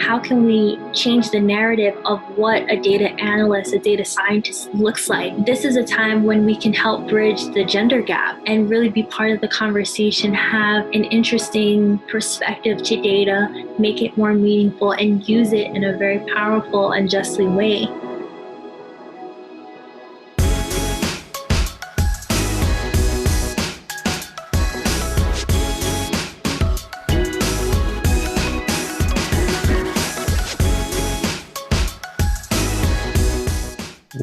how can we change the narrative of what a data analyst, a data scientist looks like. This is a time when we can help bridge the gender gap and really be part of the conversation, have an interesting perspective to data, make it more meaningful, and use it in a very powerful and justly way.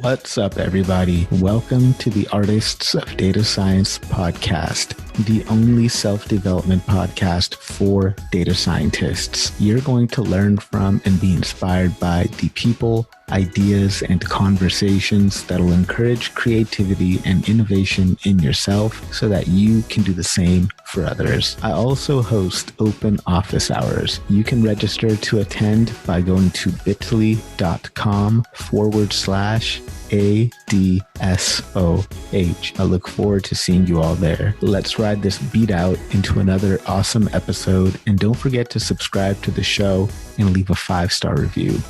What's up, everybody? Welcome to the Artists of Data Science podcast, the only self-development podcast for data scientists. You're going to learn from and be inspired by the people, ideas, and conversations that'll encourage creativity and innovation in yourself so that you can do the same for others. I also host open office hours. You can register to attend by going to bit.ly/ADSOH. I look forward to seeing you all there. Let's ride this beat out into another awesome episode, and don't forget to subscribe to the show and leave a 5-star review.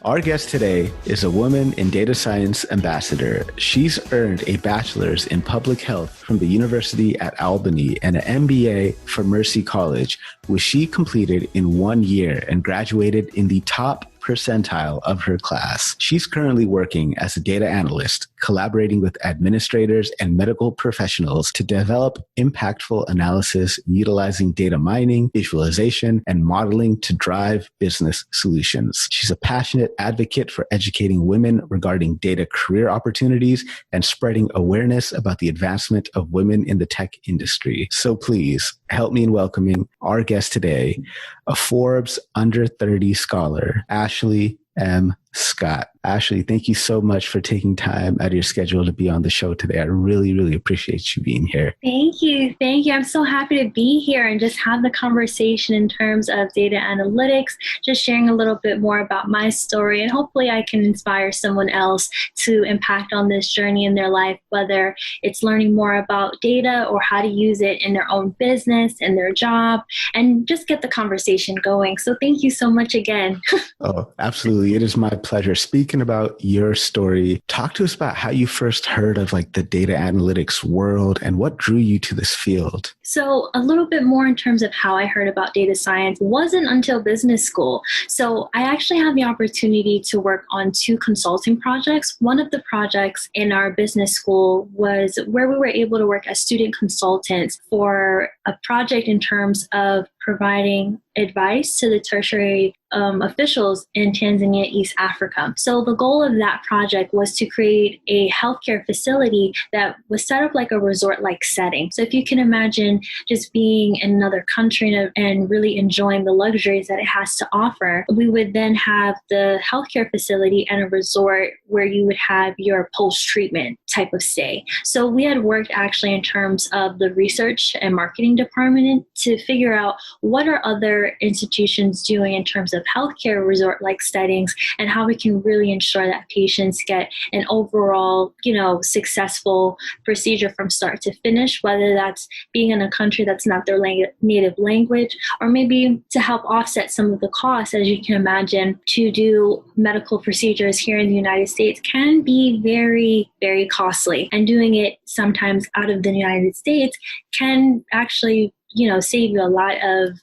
Our guest today is a woman in data science ambassador. She's earned a bachelor's in public health from the University at Albany and an MBA from Mercy College, which she completed in 1 year and graduated in the top percentile of her class. She's currently working as a data analyst, collaborating with administrators and medical professionals to develop impactful analysis utilizing data mining, visualization, and modeling to drive business solutions. She's a passionate advocate for educating women regarding data career opportunities and spreading awareness about the advancement of women in the tech industry. So please help me in welcoming our guest today, a Forbes Under 30 scholar, Ashley M. Scott. Ashley, thank you so much for taking time out of your schedule to be on the show today. I really, really appreciate you being here. Thank you. I'm so happy to be here and just have the conversation in terms of data analytics, just sharing a little bit more about my story, and hopefully I can inspire someone else to impact on this journey in their life, whether it's learning more about data or how to use it in their own business and their job, and just get the conversation going. So thank you so much again. Oh, absolutely. It is my pleasure. Speaking about your story, talk to us about how you first heard of the data analytics world and what drew you to this field. So a little bit more in terms of how I heard about data science wasn't until business school. So I actually had the opportunity to work on 2 consulting projects. One of the projects in our business school was where we were able to work as student consultants for a project in terms of providing advice to the tertiary officials in Tanzania, East Africa. So the goal of that project was to create a healthcare facility that was set up like a resort-like setting. So if you can imagine just being in another country and really enjoying the luxuries that it has to offer, we would then have the healthcare facility and a resort where you would have your post-treatment type of stay. So we had worked actually in terms of the research and marketing department to figure out what are other institutions doing in terms of healthcare resort-like settings and how we can really ensure that patients get an overall, successful procedure from start to finish, whether that's being in a country that's not their native language, or maybe to help offset some of the costs. As you can imagine, to do medical procedures here in the United States can be very, very costly, and doing it sometimes out of the United States can actually save you a lot of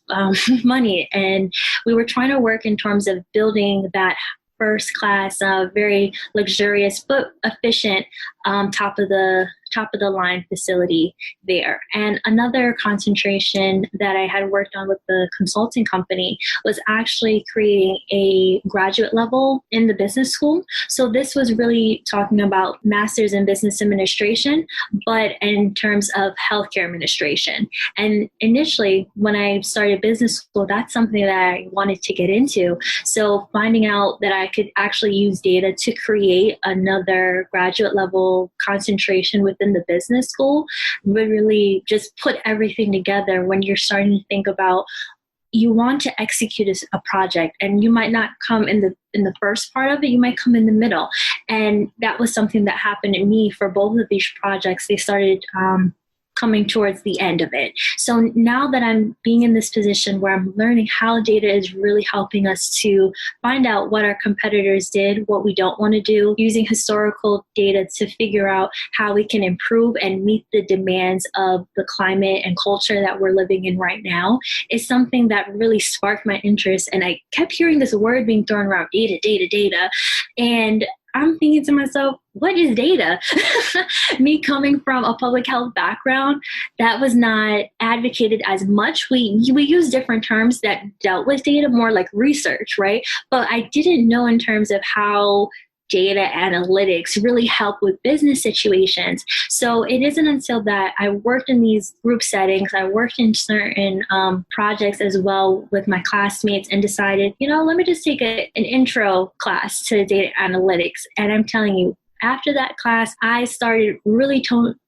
money. And we were trying to work in terms of building that first class, very luxurious but efficient top of the line facility there. And another concentration that I had worked on with the consulting company was actually creating a graduate level in the business school. So this was really talking about master's in business administration, but in terms of healthcare administration. And initially, when I started business school, that's something that I wanted to get into. So finding out that I could actually use data to create another graduate level concentration with within the business school would really just put everything together when you're starting to think about you want to execute a project, and you might not come in the first part of it, you might come in the middle. And that was something that happened to me for both of these projects. They started coming towards the end of it. So now that I'm being in this position where I'm learning how data is really helping us to find out what our competitors did, what we don't want to do, using historical data to figure out how we can improve and meet the demands of the climate and culture that we're living in right now, is something that really sparked my interest. And I kept hearing this word being thrown around, data, data, data. And I'm thinking to myself, what is data? Me coming from a public health background, that was not advocated as much. We use different terms that dealt with data, more like research, right? But I didn't know in terms of how data analytics really help with business situations. So it isn't until that I worked in these group settings, I worked in certain projects as well with my classmates, and decided, let me just take an intro class to data analytics. And I'm telling you, after that class, I started really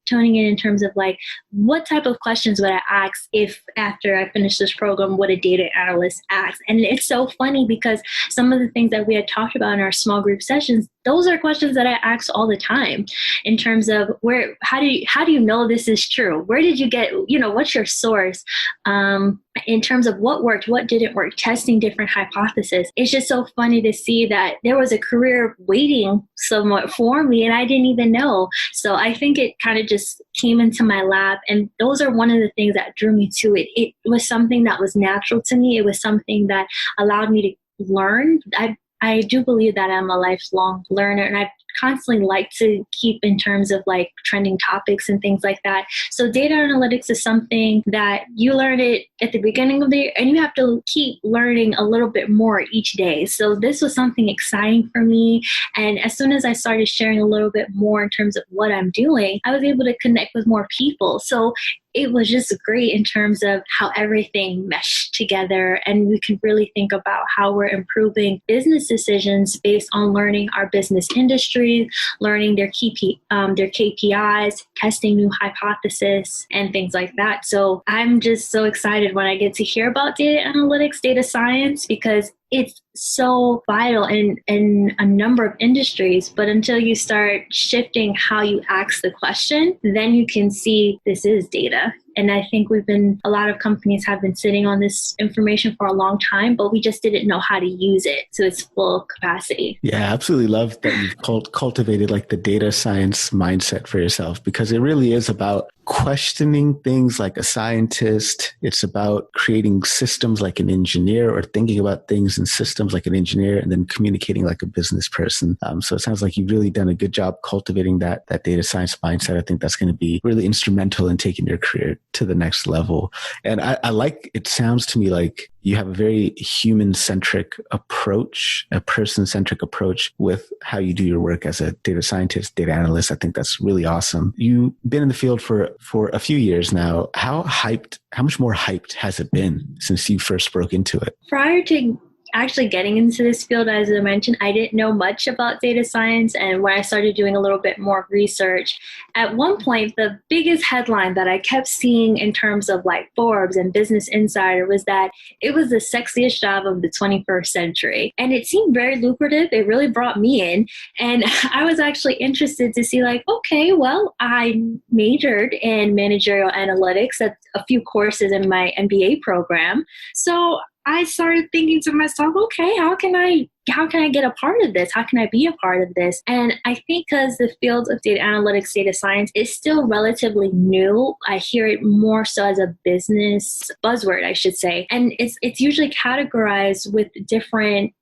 toning in terms of like, what type of questions would I ask if after I finished this program, would a data analyst ask? And it's so funny because some of the things that we had talked about in our small group sessions, those are questions that I ask all the time in terms of how do you know this is true? Where did you get, what's your source? In terms of what worked, what didn't work, testing different hypotheses. It's just so funny to see that there was a career waiting somewhat for me and I didn't even know. So I think it kind of just came into my lap, and those are one of the things that drew me to it. It was something that was natural to me. It was something that allowed me to learn. I do believe that I'm a lifelong learner, and I've constantly like to keep in terms of like trending topics and things like that. So data analytics is something that you learn it at the beginning of the year, and you have to keep learning a little bit more each day. So this was something exciting for me. And as soon as I started sharing a little bit more in terms of what I'm doing, I was able to connect with more people. So it was just great in terms of how everything meshed together, and we could really think about how we're improving business decisions based on learning our business industry, learning their KPIs, testing new hypotheses, and things like that. So I'm just so excited when I get to hear about data analytics, data science, because it's so vital in a number of industries. But until you start shifting how you ask the question, then you can see this is data. And I think a lot of companies have been sitting on this information for a long time, but we just didn't know how to use it to its full capacity. Yeah, I absolutely love that you've cultivated like the data science mindset for yourself, because it really is about questioning things like a scientist. It's about creating systems like an engineer, or thinking about things in systems like an engineer, and then communicating like a business person. So it sounds like you've really done a good job cultivating that data science mindset. I think that's going to be really instrumental in taking your career to the next level. And I like, it sounds to me like you have a very human-centric approach, a person-centric approach with how you do your work as a data scientist, data analyst. I think that's really awesome. You've been in the field for a few years now. How much more hyped has it been since you first broke into it? Prior to actually getting into this field, as I mentioned, I didn't know much about data science. And when I started doing a little bit more research, at one point, the biggest headline that I kept seeing in terms of like Forbes and Business Insider was that it was the sexiest job of the 21st century. And it seemed very lucrative. It really brought me in. And I was actually interested to see like, okay, well, I majored in managerial analytics at a few courses in my MBA program. So I started thinking to myself, okay, how can I get a part of this? How can I be a part of this? And I think because the field of data analytics, data science is still relatively new, I hear it more so as a business buzzword, I should say. And it's usually categorized with different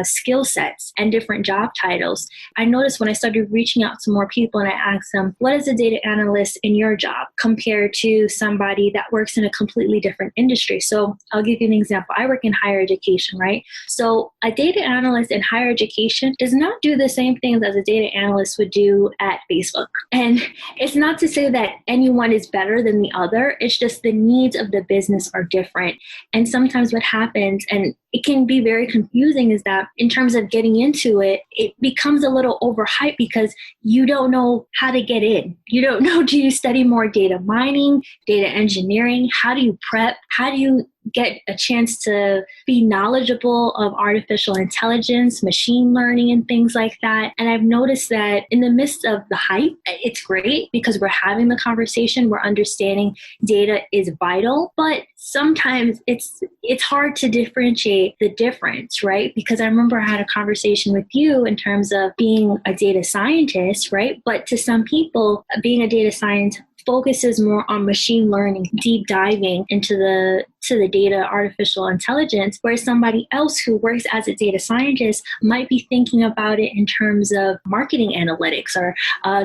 skill sets and different job titles. I noticed when I started reaching out to more people and I asked them, what is a data analyst in your job compared to somebody that works in a completely different industry? So I'll give you an example. I work in higher education, right? So a data analyst in higher education does not do the same things as a data analyst would do at Facebook. And it's not to say that anyone is better than the other. It's just the needs of the business are different. And sometimes what happens, and it can be very confusing is that in terms of getting into it, it becomes a little overhyped because you don't know how to get in. You don't know, do you study more data mining, data engineering? How do you prep? How do you get a chance to be knowledgeable of artificial intelligence, machine learning, and things like that? And I've noticed that in the midst of the hype, it's great because we're having the conversation, we're understanding data is vital, but sometimes it's hard to differentiate the difference, right? Because I remember I had a conversation with you in terms of being a data scientist, right? But to some people, being a data scientist focuses more on machine learning, deep diving into the data, artificial intelligence, whereas somebody else who works as a data scientist might be thinking about it in terms of marketing analytics or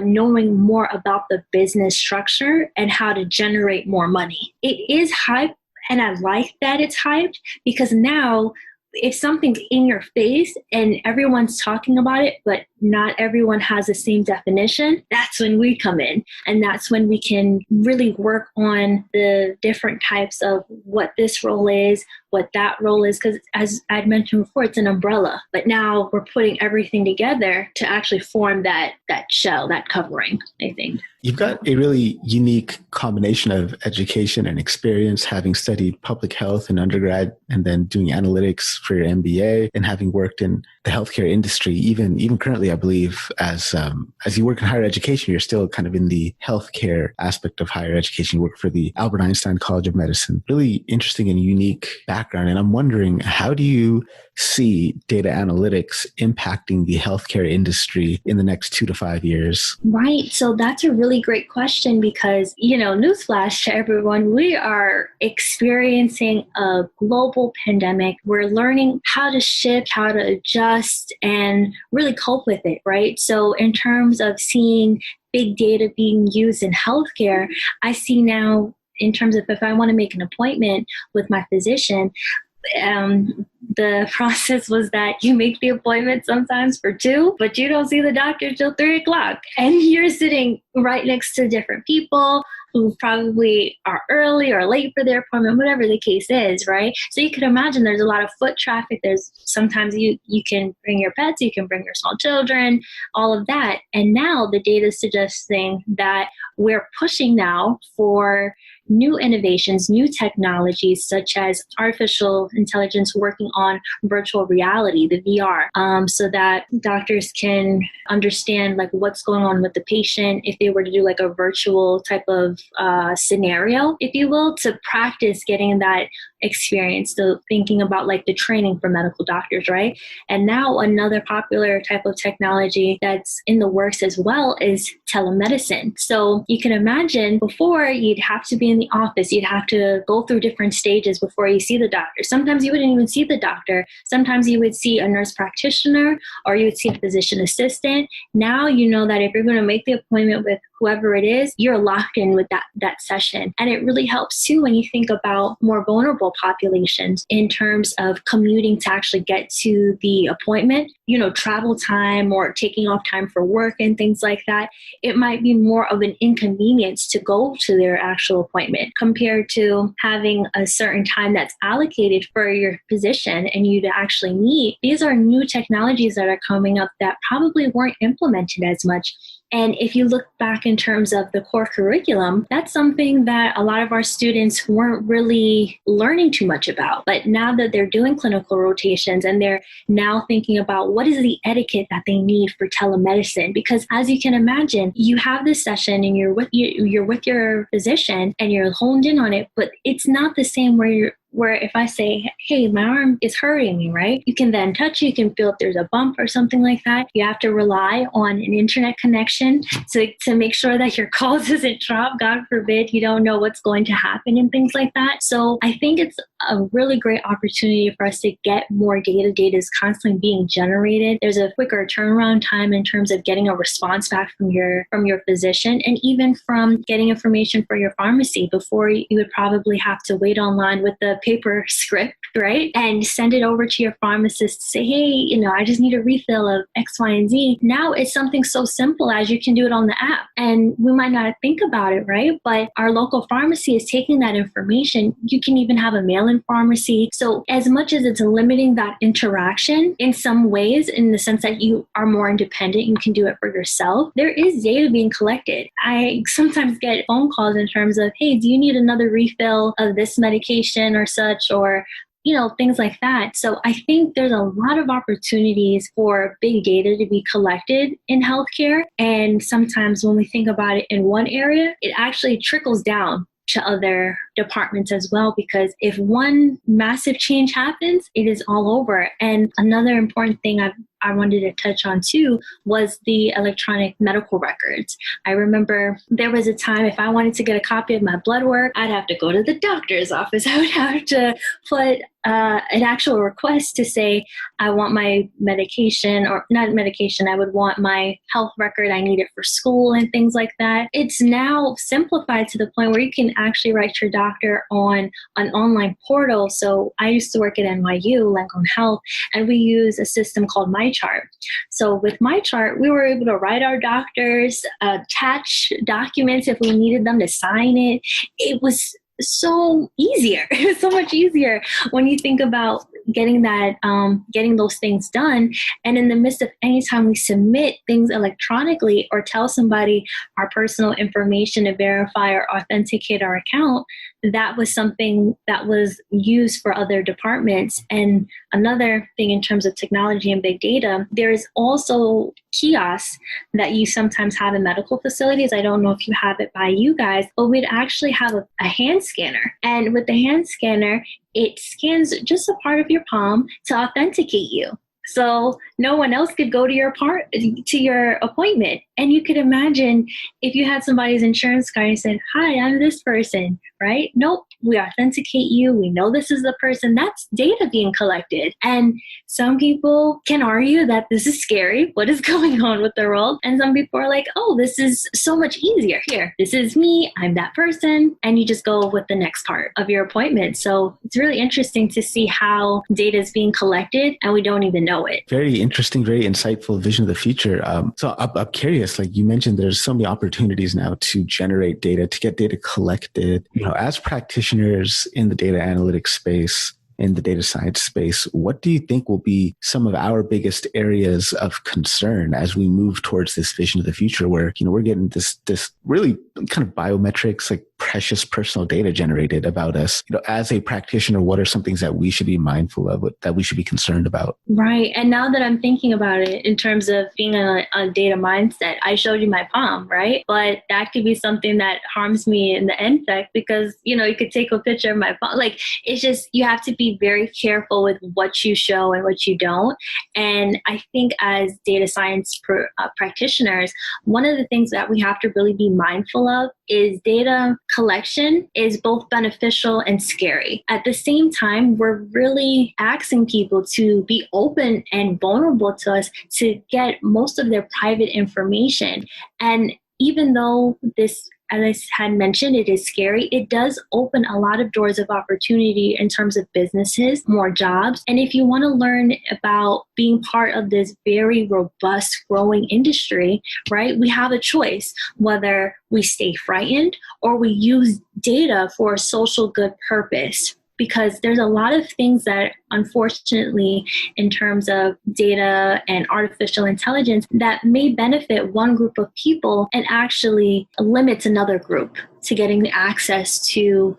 knowing more about the business structure and how to generate more money. It is hype, and I like that it's hyped because now if something's in your face and everyone's talking about it, but not everyone has the same definition, that's when we come in. And that's when we can really work on the different types of what this role is, what that role is. Because as I'd mentioned before, it's an umbrella. But now we're putting everything together to actually form that shell, that covering, I think. You've got a really unique combination of education and experience, having studied public health in undergrad and then doing analytics for your MBA and having worked in the healthcare industry, even currently, I believe, as you work in higher education, you're still kind of in the healthcare aspect of higher education. You work for the Albert Einstein College of Medicine. Really interesting and unique background. And I'm wondering, how do you see data analytics impacting the healthcare industry in the next 2 to 5 years? Right. So that's a really great question because, newsflash to everyone, we are experiencing a global pandemic. We're learning how to shift, how to adjust, and really cope with it, right? So in terms of seeing big data being used in healthcare, I see now in terms of if I want to make an appointment with my physician, the process was that you make the appointment sometimes for 2, but you don't see the doctor till 3:00. And you're sitting right next to different people who probably are early or late for their appointment, whatever the case is, right? So you can imagine there's a lot of foot traffic. There's sometimes you can bring your pets, you can bring your small children, all of that. And now the data is suggesting that we're pushing now for new innovations, new technologies, such as artificial intelligence working on virtual reality, the VR, so that doctors can understand like what's going on with the patient if they were to do like a virtual type of scenario, if you will, to practice getting that experience. So thinking about like the training for medical doctors, right? And now another popular type of technology that's in the works as well is telemedicine. So you can imagine before you'd have to be in the office, you'd have to go through different stages before you see the doctor. Sometimes you wouldn't even see the doctor. Sometimes you would see a nurse practitioner or you would see a physician assistant. Now you know that if you're going to make the appointment with whoever it is, you're locked in with that session. And it really helps too when you think about more vulnerable populations in terms of commuting to actually get to the appointment, travel time or taking off time for work and things like that. It might be more of an inconvenience to go to their actual appointment compared to having a certain time that's allocated for your physician and you to actually meet. These are new technologies that are coming up that probably weren't implemented as much. And if you look back in terms of the core curriculum, that's something that a lot of our students weren't really learning too much about. But now that they're doing clinical rotations and they're now thinking about what is the etiquette that they need for telemedicine, because as you can imagine, you have this session and you're with your physician and you're honed in on it, but it's not the same where if I say, hey, my arm is hurting me, right? You can then touch it, you can feel if there's a bump or something like that. You have to rely on an internet connection to make sure that your call doesn't drop. God forbid, you don't know what's going to happen and things like that. So I think it's a really great opportunity for us to get more data. Data is constantly being generated. There's a quicker turnaround time in terms of getting a response back from your physician and even from getting information for your pharmacy. Before you would probably have to wait online with the paper script, right? And send it over to your pharmacist to say, hey, I just need a refill of X, Y, and Z. Now it's something so simple as you can do it on the app. And we might not think about it, right? But our local pharmacy is taking that information. You can even have a mailing in pharmacy. So as much as it's limiting that interaction in some ways, in the sense that you are more independent, you can do it for yourself, there is data being collected. I sometimes get phone calls in terms of, hey, do you need another refill of this medication or such, or things like that. So I think there's a lot of opportunities for big data to be collected in healthcare. And sometimes when we think about it in one area, it actually trickles down to other departments as well, because if one massive change happens, it is all over. And another important thing I wanted to touch on too was the electronic medical records. I remember there was a time if I wanted to get a copy of my blood work, I'd have to go to the doctor's office. I would have to put an actual request to say, I want my medication, or not medication, I would want my health record. I need it for school and things like that. It's now simplified to the point where you can actually write to your doctor on an online portal. So I used to work at NYU, Langone Health, and we use a system called MyChart. So with MyChart, we were able to write our doctors, attach documents if we needed them to sign it. It was so easier. It was so much easier when you think about getting those things done. And in the midst of any time we submit things electronically or tell somebody our personal information to verify or authenticate our account, that was something that was used for other departments. And another thing in terms of technology and big data, there's also kiosks that you sometimes have in medical facilities. I don't know if you have it by you guys, but we'd actually have a hand scanner. And with the hand scanner, it scans just a part of your palm to authenticate you. So no one else could go to your appointment. And you could imagine if you had somebody's insurance card and said, hi, I'm this person, right? Nope, we authenticate you. We know this is the person. That's data being collected. And some people can argue that this is scary. What is going on with the world? And some people are like, oh, this is so much easier. Here, this is me. I'm that person. And you just go with the next part of your appointment. So it's really interesting to see how data is being collected and we don't even know it. Very interesting, very insightful vision of the future. So I'm curious, like you mentioned, there's so many opportunities now to generate data, to get data collected. As practitioners in the data analytics space, in the data science space, what do you think will be some of our biggest areas of concern as we move towards this vision of the future where, we're getting this really kind of biometrics, like precious personal data generated about us? As a practitioner, what are some things that we should be mindful of, that we should be concerned about? Right. And now that I'm thinking about it in terms of being in a data mindset, I showed you my palm, right? But that could be something that harms me in the end effect because, you could take a picture of my palm. Like, it's just, you have to be very careful with what you show and what you don't. And I think as data science practitioners, one of the things that we have to really be mindful of is data collection is both beneficial and scary. At the same time, we're really asking people to be open and vulnerable to us to get most of their private information. And even though this, as I had mentioned, it is scary, it does open a lot of doors of opportunity in terms of businesses, more jobs. And if you want to learn about being part of this very robust, growing industry, right, we have a choice whether we stay frightened or we use data for a social good purpose. Because there's a lot of things that, unfortunately, in terms of data and artificial intelligence, that may benefit one group of people and actually limits another group to getting access to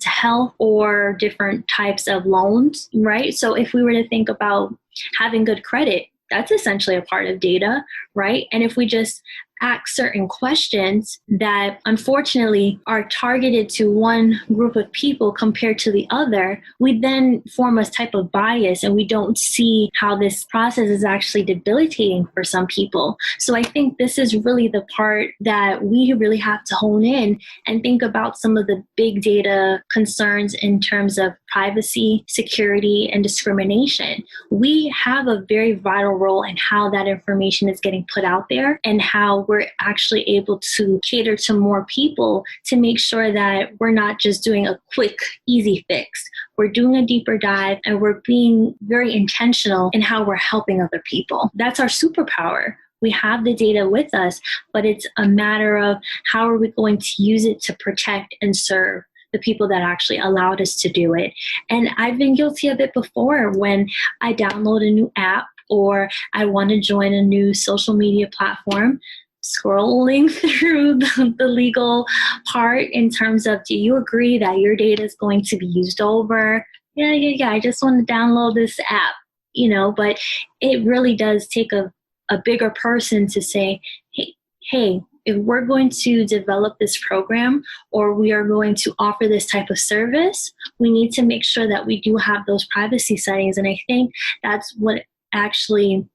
health or different types of loans, right? So if we were to think about having good credit, that's essentially a part of data, right? And if we just ask certain questions that unfortunately are targeted to one group of people compared to the other, we then form a type of bias and we don't see how this process is actually debilitating for some people. So I think this is really the part that we really have to hone in and think about some of the big data concerns in terms of privacy, security, and discrimination. We have a very vital role in how that information is getting put out there and how we're actually able to cater to more people to make sure that we're not just doing a quick, easy fix. We're doing a deeper dive and we're being very intentional in how we're helping other people. That's our superpower. We have the data with us, but it's a matter of how are we going to use it to protect and serve the people that actually allowed us to do it. And I've been guilty of it before when I download a new app or I want to join a new social media platform, scrolling through the legal part in terms of, do you agree that your data is going to be used over? Yeah, I just want to download this app, but it really does take a bigger person to say, hey, if we're going to develop this program or we are going to offer this type of service, we need to make sure that we do have those privacy settings. And I think that's what actually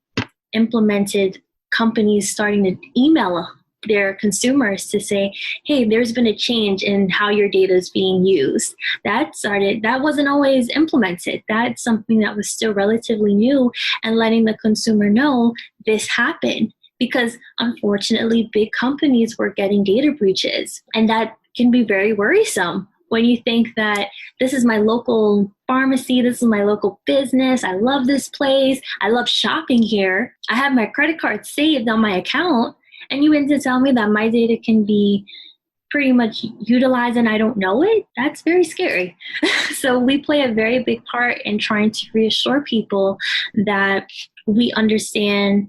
implemented companies starting to email their consumers to say, hey, there's been a change in how your data is being used. That wasn't always implemented. That's something that was still relatively new, and letting the consumer know this happened. Because unfortunately, big companies were getting data breaches, and that can be very worrisome when you think that this is my local pharmacy, this is my local business, I love this place, I love shopping here, I have my credit card saved on my account, and you mean to tell me that my data can be pretty much utilized and I don't know it? That's very scary. So we play a very big part in trying to reassure people that we understand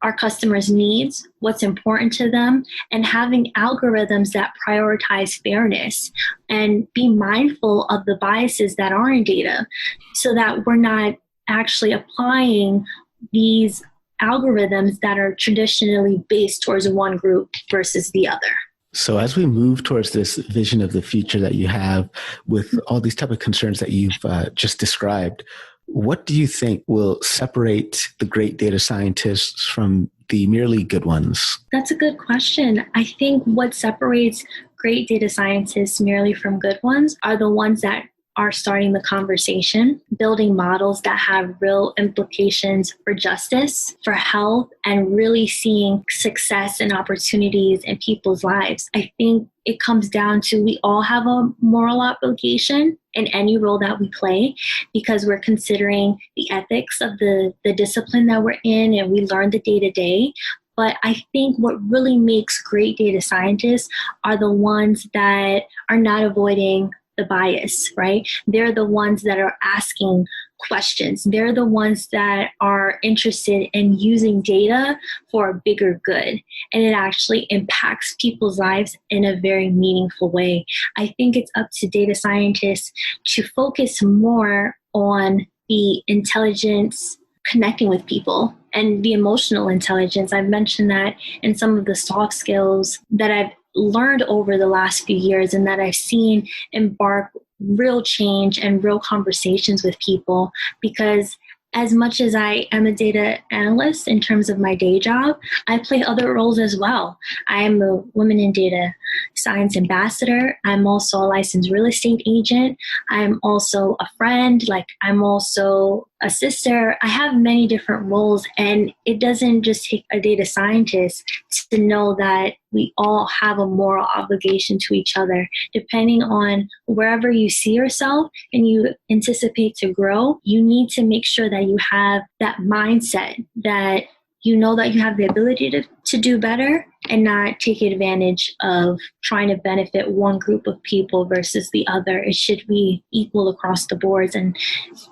our customers' needs, what's important to them, and having algorithms that prioritize fairness and be mindful of the biases that are in data so that we're not actually applying these algorithms that are traditionally based towards one group versus the other. So as we move towards this vision of the future that you have with all these type of concerns that you've just described, what do you think will separate the great data scientists from the merely good ones? That's a good question. I think what separates great data scientists merely from good ones are the ones that are starting the conversation, building models that have real implications for justice, for health, and really seeing success and opportunities in people's lives. I think it comes down to we all have a moral obligation in any role that we play because we're considering the ethics of the discipline that we're in, and we learn the day-to-day. But I think what really makes great data scientists are the ones that are not avoiding the bias, right? They're the ones that are asking questions. They're the ones that are interested in using data for a bigger good. And it actually impacts people's lives in a very meaningful way. I think it's up to data scientists to focus more on the intelligence connecting with people and the emotional intelligence. I've mentioned that in some of the soft skills that I've learned over the last few years and that I've seen embark real change and real conversations with people, because as much as I am a data analyst in terms of my day job, I play other roles as well. I am a Women in Data Science ambassador. I'm also a licensed real estate agent. I'm also a friend. I'm also a sister. I have many different roles, and it doesn't just take a data scientist to know that we all have a moral obligation to each other. Depending on wherever you see yourself and you anticipate to grow, you need to make sure that you have that mindset that you know that you have the ability to do better and not take advantage of trying to benefit one group of people versus the other. It should be equal across the boards. And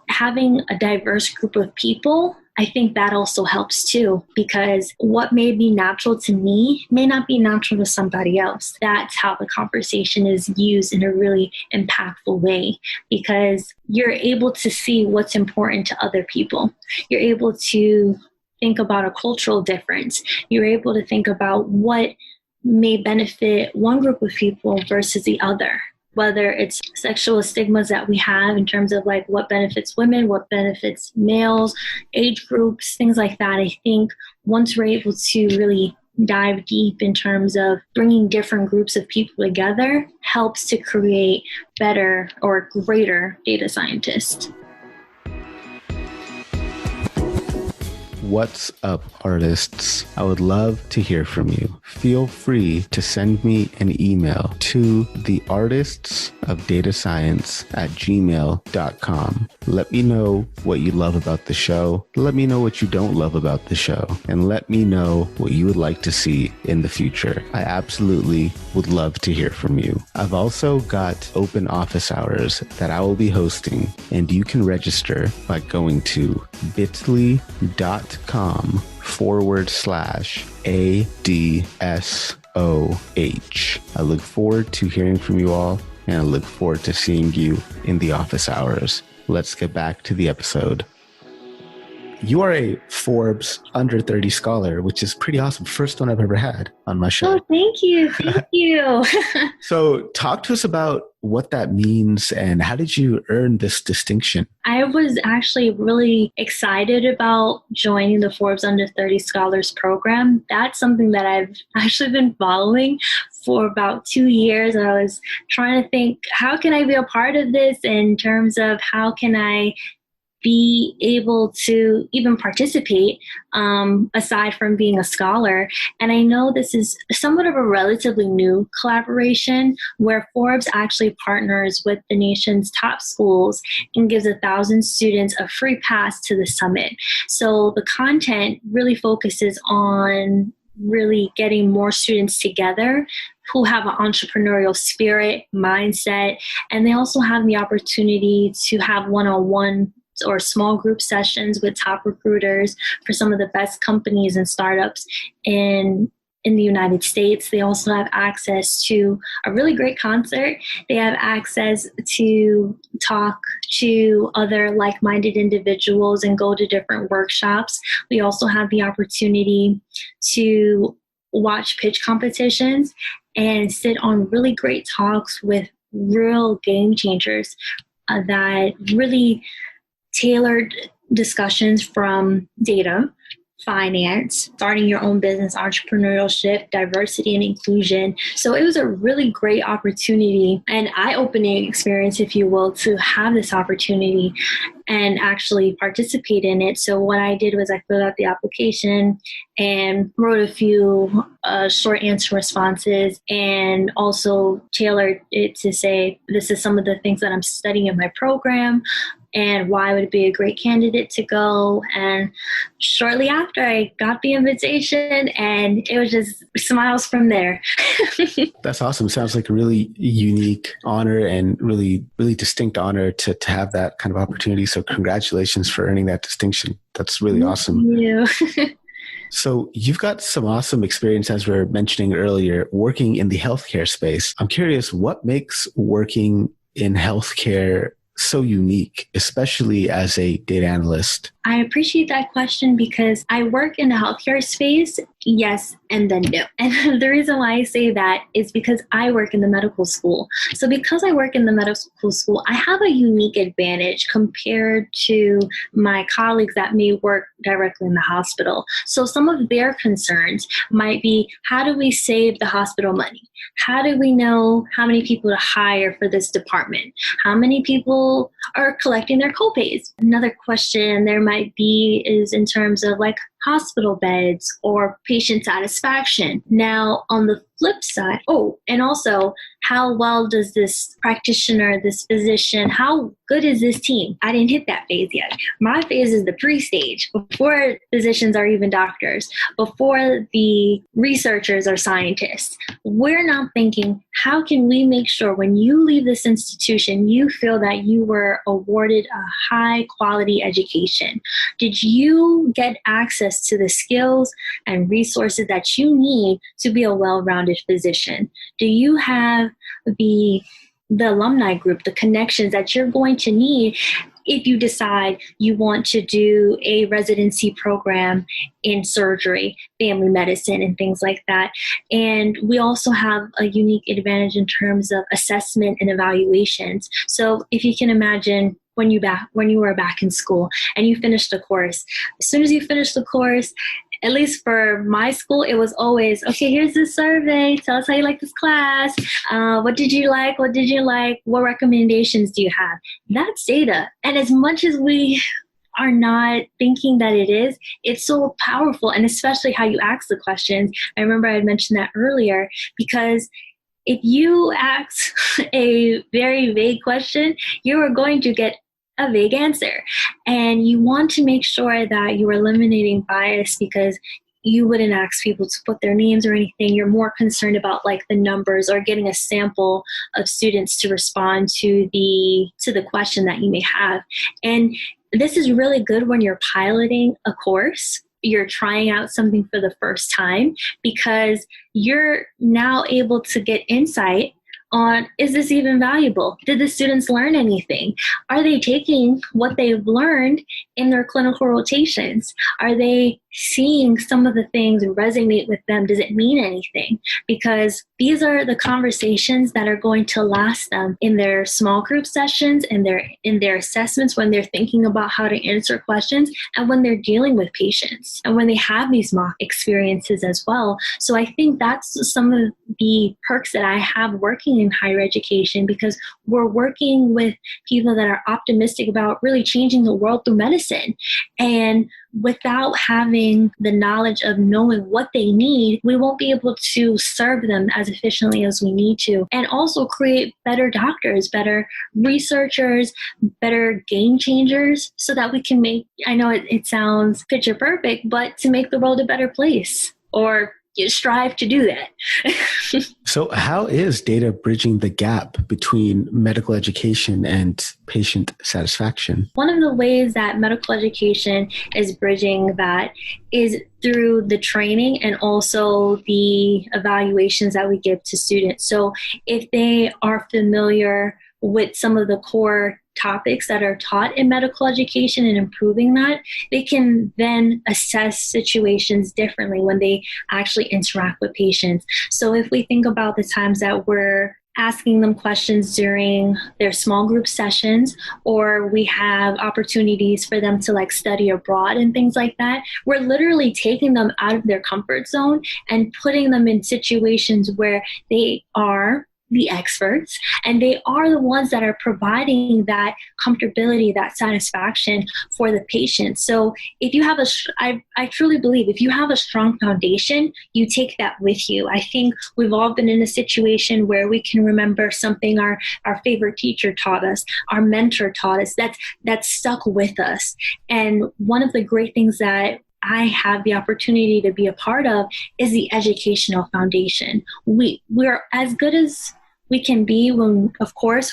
having a diverse group of people, I think that also helps too, because what may be natural to me may not be natural to somebody else. That's how the conversation is used in a really impactful way, because you're able to see what's important to other people. You're able to think about a cultural difference. You're able to think about what may benefit one group of people versus the other, whether it's sexual stigmas that we have in terms of what benefits women, what benefits males, age groups, things like that. I think once we're able to really dive deep in terms of bringing different groups of people together, helps to create better or greater data scientists. What's up, artists? I would love to hear from you. Feel free to send me an email to theartistsofdatascience@gmail.com. Let me know what you love about the show. Let me know what you don't love about the show. And let me know what you would like to see in the future. I absolutely would love to hear from you. I've also got open office hours that I will be hosting, and you can register by going to bit.ly/ADSOH. I look forward to hearing from you all, and I look forward to seeing you in the office hours. Let's get back to the episode. You are a Forbes Under 30 scholar, which is pretty awesome. First one I've ever had on my show. Oh, thank you. Thank you. So talk to us about what that means and how did you earn this distinction? I was actually really excited about joining the Forbes Under 30 Scholars Program. That's something that I've actually been following for about 2 years. I was trying to think, how can I be a part of this in terms of how can I be able to even participate aside from being a scholar. And I know this is somewhat of a relatively new collaboration where Forbes actually partners with the nation's top schools and gives 1,000 students a free pass to the summit. So the content really focuses on really getting more students together who have an entrepreneurial spirit, mindset, and they also have the opportunity to have one-on-one or small group sessions with top recruiters for some of the best companies and startups in the United States. They also have access to a really great concert. They have access to talk to other like-minded individuals and go to different workshops. We also have the opportunity to watch pitch competitions and sit on really great talks with real game changers that really tailored discussions from data, finance, starting your own business, entrepreneurship, diversity and inclusion. So it was a really great opportunity and eye-opening experience, if you will, to have this opportunity and actually participate in it. So what I did was I filled out the application and wrote a few short answer responses and also tailored it to say, this is some of the things that I'm studying in my program and why would it be a great candidate to go. And shortly after, I got the invitation and it was just smiles from there. That's awesome. Sounds like a really unique honor and really, really distinct honor to have that kind of opportunity. So congratulations for earning that distinction. That's really awesome. Thank you. So you've got some awesome experience, as we were mentioning earlier, working in the healthcare space. I'm curious, what makes working in healthcare so unique, especially as a data analyst? I appreciate that question because I work in the healthcare space, yes, and then no. And the reason why I say that is because I work in the medical school. So because I work in the medical school, I have a unique advantage compared to my colleagues that may work directly in the hospital. So some of their concerns might be, how do we save the hospital money? How do we know how many people to hire for this department? How many people are collecting their copays? Another question there might be is in terms of like hospital beds or patient satisfaction. Now, on the flip side, and also how well does this practitioner, this physician, how good is this team? I didn't hit that phase yet. My phase is the pre-stage, before physicians are even doctors, before the researchers are scientists. We're now thinking, how can we make sure when you leave this institution, you feel that you were awarded a high quality education? Did you get access to the skills and resources that you need to be a well-rounded physician? Do you have the alumni group, the connections that you're going to need if you decide you want to do a residency program in surgery, family medicine, and things like that? And we also have a unique advantage in terms of assessment and evaluations. So if you can imagine when you were back in school and you finished the course, as soon as you finished the course, at least for my school, it was always, okay, here's the survey. Tell us how you like this class. What did you like? What did you like? What recommendations do you have? That's data. And as much as we are not thinking that it is, it's so powerful. And especially how you ask the questions. I remember I had mentioned that earlier, because if you ask a very vague question, you are going to get a vague answer. And you want to make sure that you are eliminating bias, because you wouldn't ask people to put their names or anything. You're more concerned about like the numbers or getting a sample of students to respond to the question that you may have. And this is really good when you're piloting a course. You're trying out something for the first time, because you're now able to get insight on, is this even valuable? Did the students learn anything? Are they taking what they've learned in their clinical rotations? Are they seeing some of the things resonate with them? Does it mean anything? Because these are the conversations that are going to last them in their small group sessions, in their assessments, when they're thinking about how to answer questions, and when they're dealing with patients, and when they have these mock experiences as well. So I think that's some of the perks that I have working in higher education, because we're working with people that are optimistic about really changing the world through medicine. And without having the knowledge of knowing what they need, we won't be able to serve them as efficiently as we need to, and also create better doctors, better researchers, better game changers, so that we can make, I know it sounds picture perfect, but to make the world a better place, or strive to do that. So how is data bridging the gap between medical education and patient satisfaction? One of the ways that medical education is bridging that is through the training and also the evaluations that we give to students. So if they are familiar with some of the core topics that are taught in medical education and improving that, they can then assess situations differently when they actually interact with patients. So if we think about the times that we're asking them questions during their small group sessions, or we have opportunities for them to like study abroad and things like that, we're literally taking them out of their comfort zone and putting them in situations where they are the experts, and they are the ones that are providing that comfortability, that satisfaction for the patient. So if you have I truly believe if you have a strong foundation, you take that with you. I think we've all been in a situation where we can remember something our favorite teacher taught us, our mentor taught us, that's stuck with us. And one of the great things that I have the opportunity to be a part of is the educational foundation. We're as good as we can be when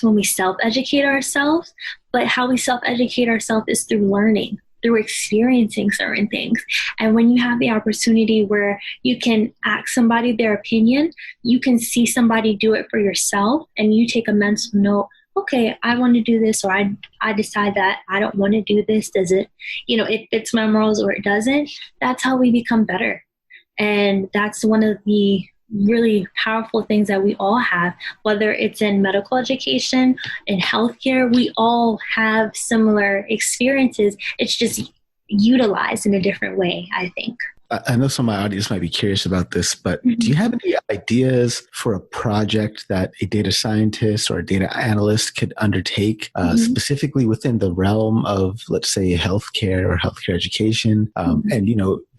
we self-educate ourselves, but how we self-educate ourselves is through learning, through experiencing certain things. And when you have the opportunity where you can ask somebody their opinion, you can see somebody do it for yourself, and you take a mental note, okay, I want to do this, or I decide that I don't want to do this. Does it, it fits my morals or it doesn't? That's how we become better. And that's one of the really powerful things that we all have, whether it's in medical education, in healthcare, we all have similar experiences. It's just utilized in a different way, I think. I know some of my audience might be curious about this, but do you have any ideas for a project that a data scientist or a data analyst could undertake specifically within the realm of, let's say, healthcare or healthcare education? And,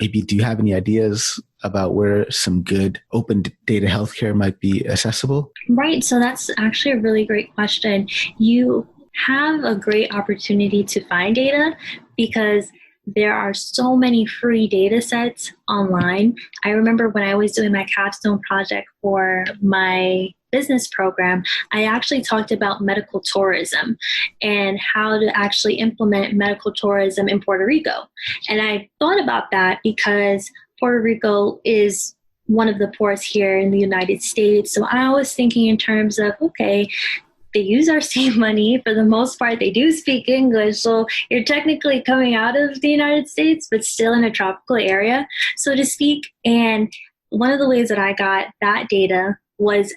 maybe do you have any ideas about where some good open data healthcare might be accessible? Right. So that's actually a really great question. You have a great opportunity to find data, because there are so many free data sets online. I remember when I was doing my capstone project for my business program, I actually talked about medical tourism and how to actually implement medical tourism in Puerto Rico. And I thought about that because Puerto Rico is one of the poorest here in the United States. So I was thinking in terms of, okay, they use our same money. For the most part, they do speak English. So you're technically coming out of the United States, but still in a tropical area, so to speak. And one of the ways that I got that data was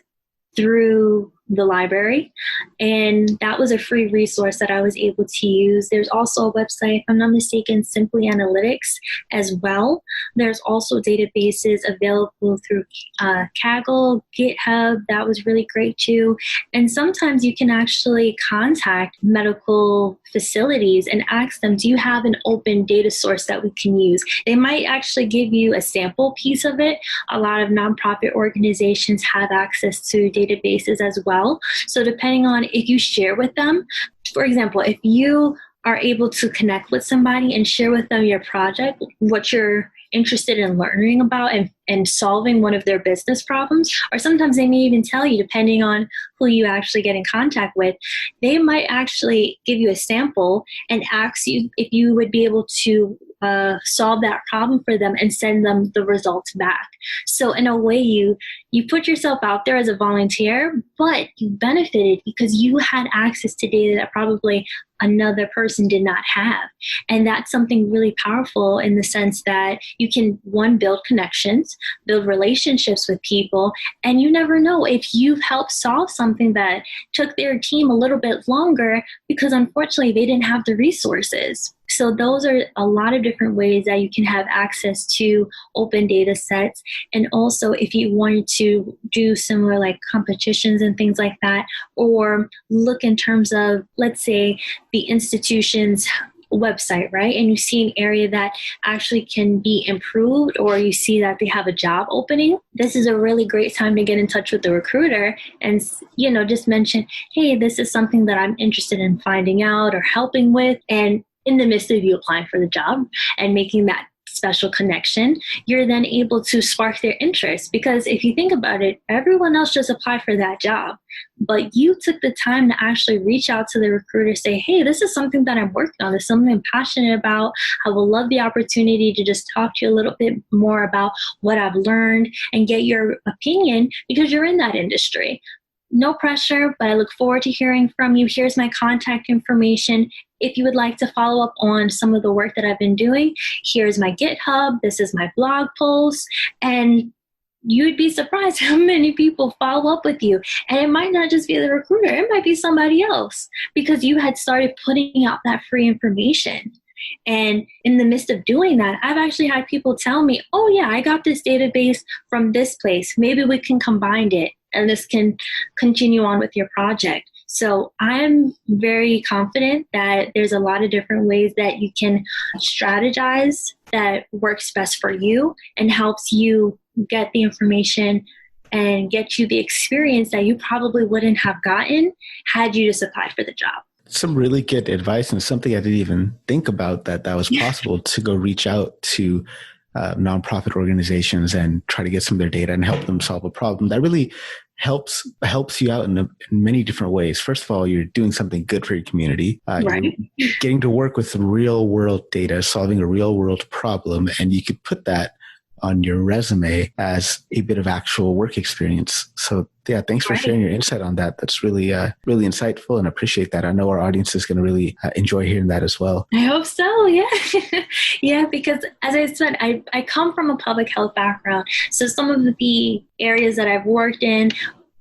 through the library. And that was a free resource that I was able to use. There's also a website, if I'm not mistaken, Simply Analytics as well. There's also databases available through Kaggle, GitHub. That was really great too. And sometimes you can actually contact medical facilities and ask them, do you have an open data source that we can use? They might actually give you a sample piece of it. A lot of nonprofit organizations have access to databases as well. So depending on if you share with them, for example, if you are able to connect with somebody and share with them your project, what you're interested in learning about and solving one of their business problems, or sometimes they may even tell you, depending on who you actually get in contact with, they might actually give you a sample and ask you if you would be able to solve that problem for them and send them the results back. So in a way, you put yourself out there as a volunteer, but you benefited because you had access to data that probably another person did not have. And that's something really powerful in the sense that you can, one, build connections, build relationships with people, and you never know if you've helped solve something that took their team a little bit longer because unfortunately they didn't have the resources. So those are a lot of different ways that you can have access to open data sets. And also if you wanted to do similar like competitions and things like that, or look in terms of, let's say, the institution's website, right? And you see an area that actually can be improved, or you see that they have a job opening. This is a really great time to get in touch with the recruiter and, just mention, hey, this is something that I'm interested in finding out or helping with. And in the midst of you applying for the job and making that special connection, you're then able to spark their interest. Because if you think about it, everyone else just applied for that job, but you took the time to actually reach out to the recruiter, say, hey, this is something that I'm working on. This is something I'm passionate about. I would love the opportunity to just talk to you a little bit more about what I've learned and get your opinion because you're in that industry. No pressure, but I look forward to hearing from you. Here's my contact information. If you would like to follow up on some of the work that I've been doing, here's my GitHub. This is my blog post. And you'd be surprised how many people follow up with you. And it might not just be the recruiter. It might be somebody else because you had started putting out that free information. And in the midst of doing that, I've actually had people tell me, oh yeah, I got this database from this place. Maybe we can combine it and this can continue on with your project. So I'm very confident that there's a lot of different ways that you can strategize that works best for you and helps you get the information and get you the experience that you probably wouldn't have gotten had you just applied for the job. Some really good advice and something I didn't even think about that was possible to go reach out to nonprofit organizations and try to get some of their data and help them solve a problem. That really helps you out in many different ways. First of all, you're doing something good for your community. Right. You're getting to work with some real world data, solving a real world problem, and you could put that on your resume as a bit of actual work experience. So yeah, thanks for sharing your insight on that. That's really, really insightful and appreciate that. I know our audience is going to really enjoy hearing that as well. I hope so. Yeah. Yeah. Because as I said, I come from a public health background. So some of the areas that I've worked in,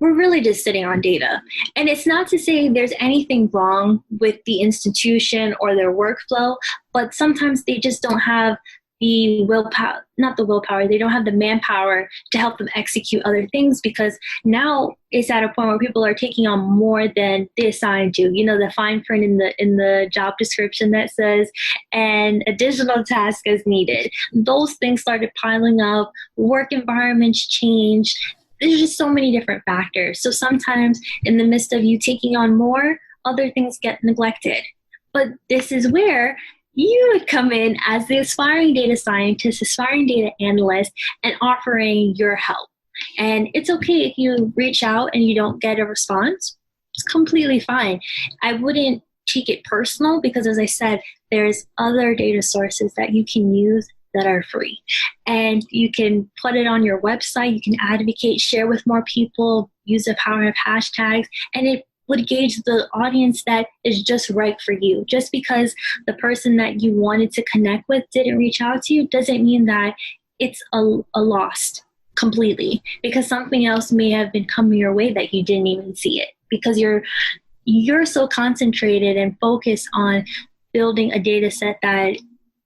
we're really just sitting on data. And it's not to say there's anything wrong with the institution or their workflow, but sometimes they just don't have the willpower, they don't have the manpower to help them execute other things because now it's at a point where people are taking on more than they assigned to. The fine print in the job description that says, an additional task is needed. Those things started piling up, work environments changed. There's just so many different factors. So sometimes in the midst of you taking on more, other things get neglected. But this is where you would come in as the aspiring data scientist, aspiring data analyst, and offering your help. And it's okay if you reach out and you don't get a response. It's completely fine. I wouldn't take it personal because, as I said, there's other data sources that you can use that are free. And you can put it on your website. You can advocate, share with more people, use the power of hashtags, and it would gauge the audience that is just right for you. Just because the person that you wanted to connect with didn't reach out to you doesn't mean that it's a lost. completely, because something else may have been coming your way that you didn't even see it, because you're so concentrated and focused on building a data set that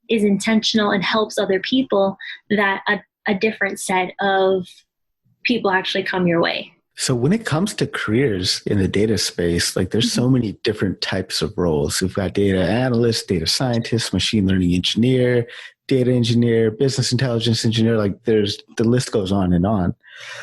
is intentional and helps other people, that a different set of people actually come your way. So when it comes to careers in the data space, like there's so many different types of roles. We've got data analyst, data scientist, machine learning engineer, data engineer, business intelligence engineer, like the list goes on and on.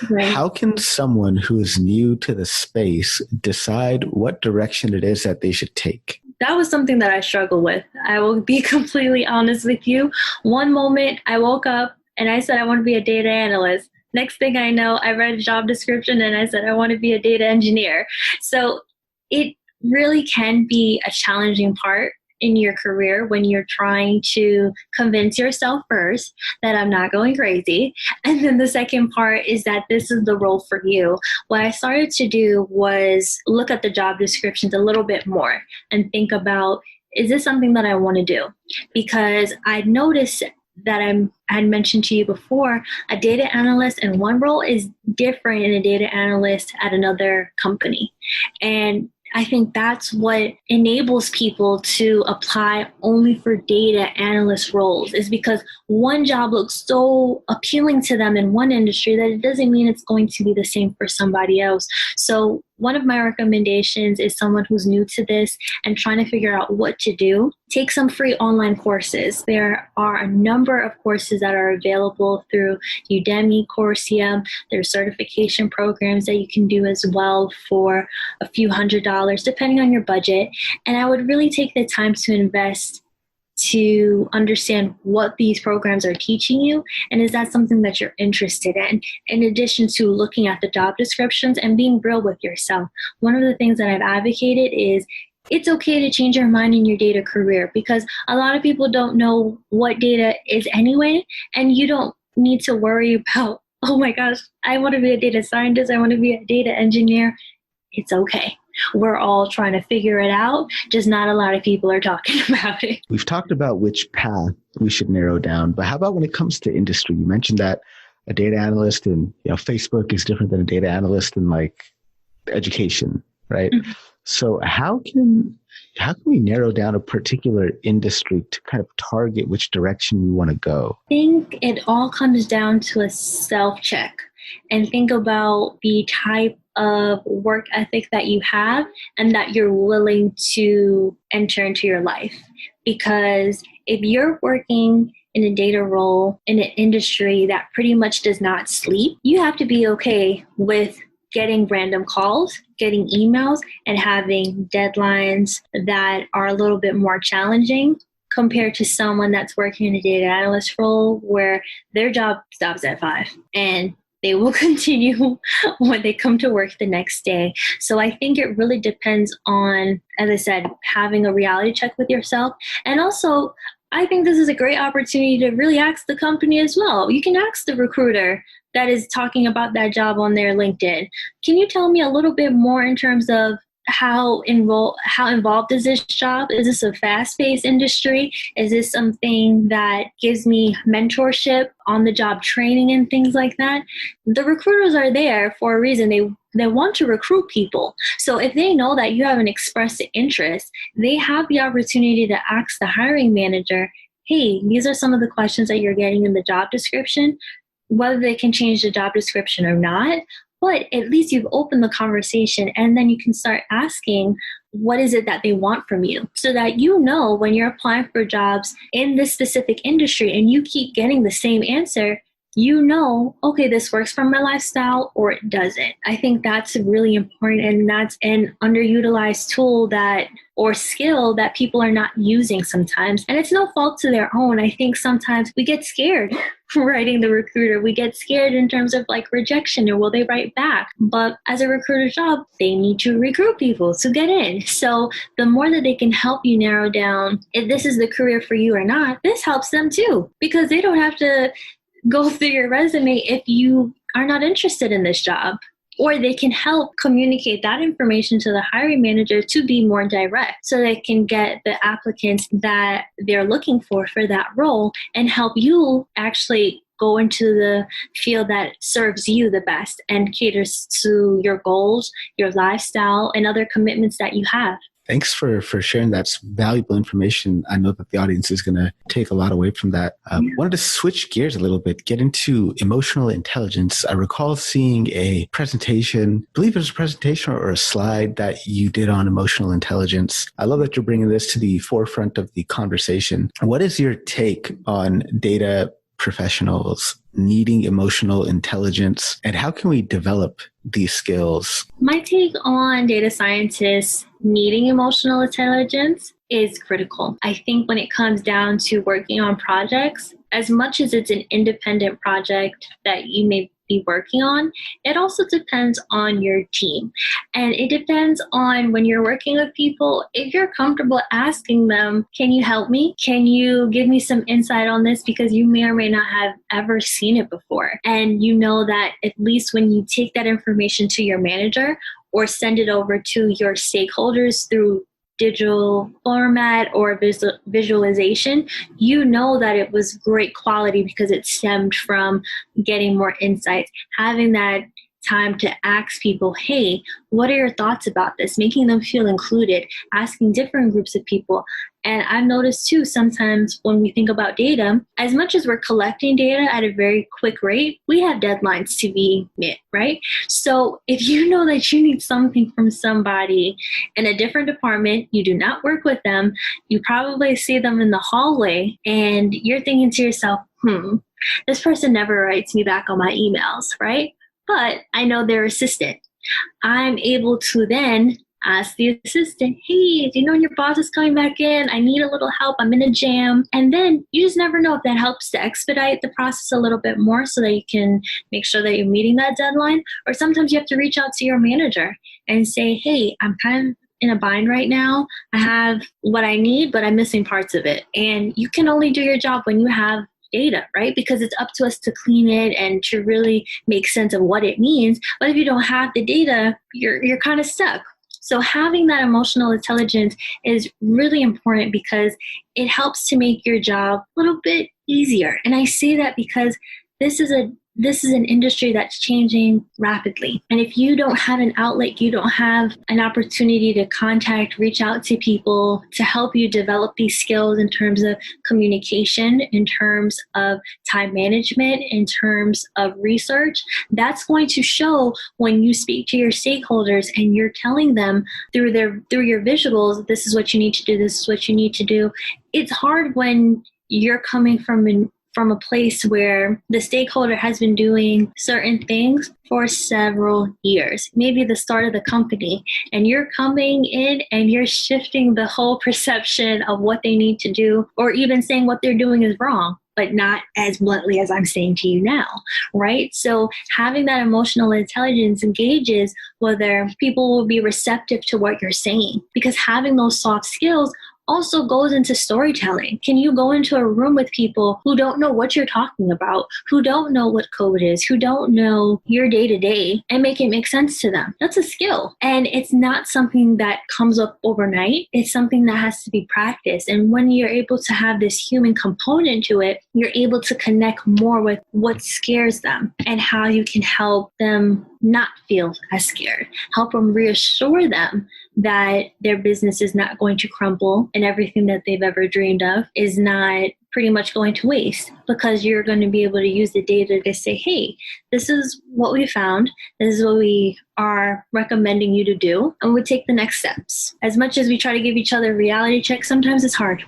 Right. How can someone who is new to the space decide what direction it is that they should take? That was something that I struggled with. I will be completely honest with you. One moment I woke up and I said, I want to be a data analyst. Next thing I know, I read a job description and I said, I want to be a data engineer. So it really can be a challenging part in your career when you're trying to convince yourself first that I'm not going crazy. And then the second part is that this is the role for you. What I started to do was look at the job descriptions a little bit more and think about, is this something that I want to do? Because I noticed that I had mentioned to you before, a data analyst in one role is different in a data analyst at another company. And I think that's what enables people to apply only for data analyst roles, is because one job looks so appealing to them in one industry that it doesn't mean it's going to be the same for somebody else. So one of my recommendations is someone who's new to this and trying to figure out what to do. Take some free online courses. There are a number of courses that are available through Udemy, Coursera. There's certification programs that you can do as well for a few $100s, depending on your budget. And I would really take the time to invest to understand what these programs are teaching you, and is that something that you're interested in addition to looking at the job descriptions and being real with yourself. One of the things that I've advocated is it's okay to change your mind in your data career, because a lot of people don't know what data is anyway, and you don't need to worry about, oh my gosh, I want to be a data scientist, I want to be a data engineer. It's okay. We're all trying to figure it out. Just not a lot of people are talking about it. We've talked about which path we should narrow down, but how about when it comes to industry? You mentioned that a data analyst in Facebook is different than a data analyst in like education, right? Mm-hmm. So how can we narrow down a particular industry to kind of target which direction we want to go? I think it all comes down to a self-check, and think about the type of work ethic that you have and that you're willing to enter into your life. Because if you're working in a data role in an industry that pretty much does not sleep, you have to be okay with getting random calls, getting emails, and having deadlines that are a little bit more challenging compared to someone that's working in a data analyst role where their job stops at 5 and they will continue when they come to work the next day. So I think it really depends on, as I said, having a reality check with yourself. And also, I think this is a great opportunity to really ask the company as well. You can ask the recruiter that is talking about that job on their LinkedIn. Can you tell me a little bit more in terms of how involved is this job? Is this a fast-paced industry? Is this something that gives me mentorship, on-the-job training and things like that? The recruiters are there for a reason. They want to recruit people. So if they know that you haven't expressed interest, they have the opportunity to ask the hiring manager, hey, these are some of the questions that you're getting in the job description, whether they can change the job description or not. But at least you've opened the conversation, and then you can start asking, what is it that they want from you? So that you know when you're applying for jobs in this specific industry and you keep getting the same answer, you know, okay, this works for my lifestyle or it doesn't. I think that's really important, and that's an underutilized tool or skill that people are not using sometimes. And it's no fault to their own. I think sometimes we get scared writing the recruiter. We get scared in terms of like rejection, or will they write back? But as a recruiter job, they need to recruit people to get in. So the more that they can help you narrow down if this is the career for you or not, this helps them too, because they don't have to go through your resume if you are not interested in this job. Or they can help communicate that information to the hiring manager to be more direct, so they can get the applicants that they're looking for that role and help you actually go into the field that serves you the best and caters to your goals, your lifestyle, and other commitments that you have. Thanks for sharing that valuable information. I know that the audience is going to take a lot away from that. Wanted to switch gears a little bit, get into emotional intelligence. I recall seeing a presentation, I believe it was a presentation or a slide that you did on emotional intelligence. I love that you're bringing this to the forefront of the conversation. What is your take on data professionals needing emotional intelligence, and how can we develop these skills? My take on data scientists needing emotional intelligence is critical. I think when it comes down to working on projects, as much as it's an independent project that you may be working on, it also depends on your team. And it depends on when you're working with people, if you're comfortable asking them, can you help me? Can you give me some insight on this? Because you may or may not have ever seen it before. And you know that at least when you take that information to your manager or send it over to your stakeholders through digital format or visualization, you know that it was great quality because it stemmed from getting more insights, having that time to ask people, hey, what are your thoughts about this? Making them feel included, asking different groups of people. And I've noticed too, sometimes when we think about data, as much as we're collecting data at a very quick rate, we have deadlines to be met, right? So if you know that you need something from somebody in a different department, you do not work with them, you probably see them in the hallway and you're thinking to yourself, this person never writes me back on my emails, right? But I know their assistant. I'm able to then ask the assistant, hey, do you know when your boss is coming back in? I need a little help. I'm in a jam. And then you just never know if that helps to expedite the process a little bit more so that you can make sure that you're meeting that deadline. Or sometimes you have to reach out to your manager and say, hey, I'm kind of in a bind right now. I have what I need, but I'm missing parts of it. And you can only do your job when you have data, right? Because it's up to us to clean it and to really make sense of what it means. But if you don't have the data, you're kind of stuck. So having that emotional intelligence is really important because it helps to make your job a little bit easier. And I say that because this is an industry that's changing rapidly. And if you don't have an outlet, you don't have an opportunity to reach out to people to help you develop these skills in terms of communication, in terms of time management, in terms of research, that's going to show when you speak to your stakeholders and you're telling them through your visuals, this is what you need to do, this is what you need to do. It's hard when you're coming from a place where the stakeholder has been doing certain things for several years, maybe the start of the company, and you're coming in and you're shifting the whole perception of what they need to do, or even saying what they're doing is wrong, but not as bluntly as I'm saying to you now, right? So having that emotional intelligence engages whether people will be receptive to what you're saying, because having those soft skills also goes into storytelling. Can you go into a room with people who don't know what you're talking about, who don't know what code is, who don't know your day-to-day, and make it make sense to them? That's a skill. And it's not something that comes up overnight. It's something that has to be practiced. And when you're able to have this human component to it, you're able to connect more with what scares them and how you can help them not feel as scared, help them reassure them that their business is not going to crumble and everything that they've ever dreamed of is not pretty much going to waste, because you're going to be able to use the data to say, hey, this is what we found, this is what we are recommending you to do, and we take the next steps. As much as we try to give each other reality checks, sometimes it's hard.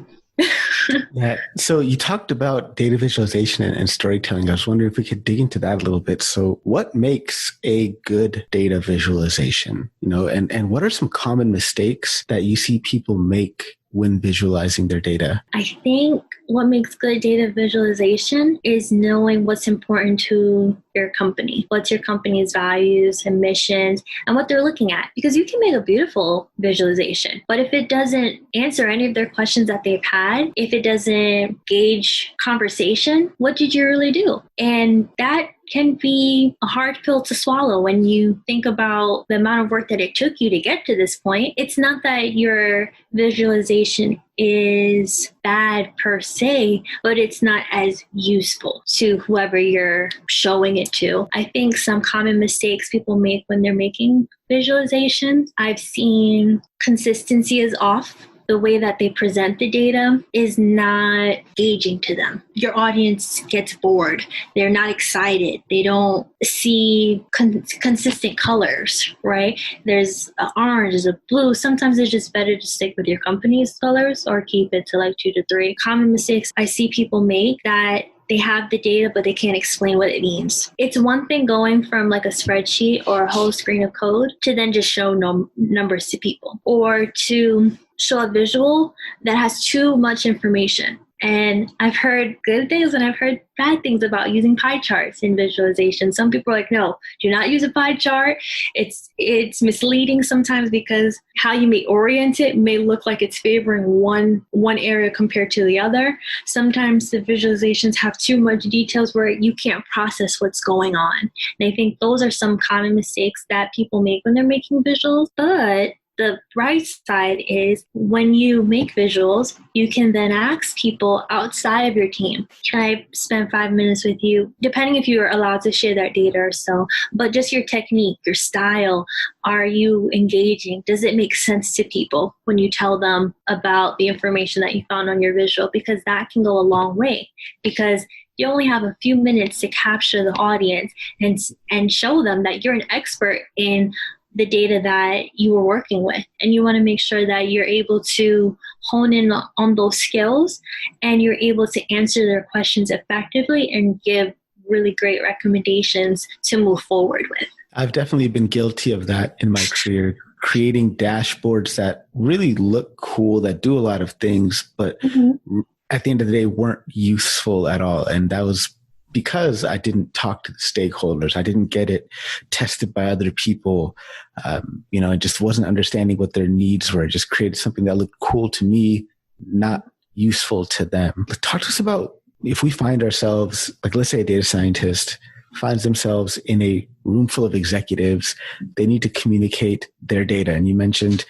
Yeah. So you talked about data visualization and storytelling. I was wondering if we could dig into that a little bit. So what makes a good data visualization, and what are some common mistakes that you see people make when visualizing their data? I think what makes good data visualization is knowing what's important to your company. What's your company's values and missions and what they're looking at. Because you can make a beautiful visualization, but if it doesn't answer any of their questions that they've had, if it doesn't gauge conversation, what did you really do? And that can be a hard pill to swallow when you think about the amount of work that it took you to get to this point. It's not that your visualization is bad per se, but it's not as useful to whoever you're showing it to. I think some common mistakes people make when they're making visualizations, I've seen consistency is off. The way that they present the data is not engaging to them. Your audience gets bored. They're not excited. They don't see consistent colors, right? There's an orange, there's a blue. Sometimes it's just better to stick with your company's colors or keep it to like 2 to 3. Common mistakes I see people make that they have the data, but they can't explain what it means. It's one thing going from like a spreadsheet or a whole screen of code to then just show numbers to people, or to show a visual that has too much information. And I've heard good things and I've heard bad things about using pie charts in visualization. Some people are like, no, do not use a pie chart. It's misleading sometimes because how you may orient it may look like it's favoring one area compared to the other. Sometimes the visualizations have too much details where you can't process what's going on. And I think those are some common mistakes that people make when they're making visuals. But the bright side is when you make visuals, you can then ask people outside of your team, can I spend 5 minutes with you? Depending if you're allowed to share that data or so, but just your technique, your style, are you engaging? Does it make sense to people when you tell them about the information that you found on your visual? Because that can go a long way, because you only have a few minutes to capture the audience and show them that you're an expert in the data that you were working with. And you want to make sure that you're able to hone in on those skills and you're able to answer their questions effectively and give really great recommendations to move forward with. I've definitely been guilty of that in my career, creating dashboards that really look cool, that do a lot of things, but at the end of the day weren't useful at all. And that was because I didn't talk to the stakeholders. I didn't get it tested by other people. I just wasn't understanding what their needs were. I just created something that looked cool to me, not useful to them. Talk to us about if we find ourselves, like let's say a data scientist finds themselves in a room full of executives, they need to communicate their data. And you mentioned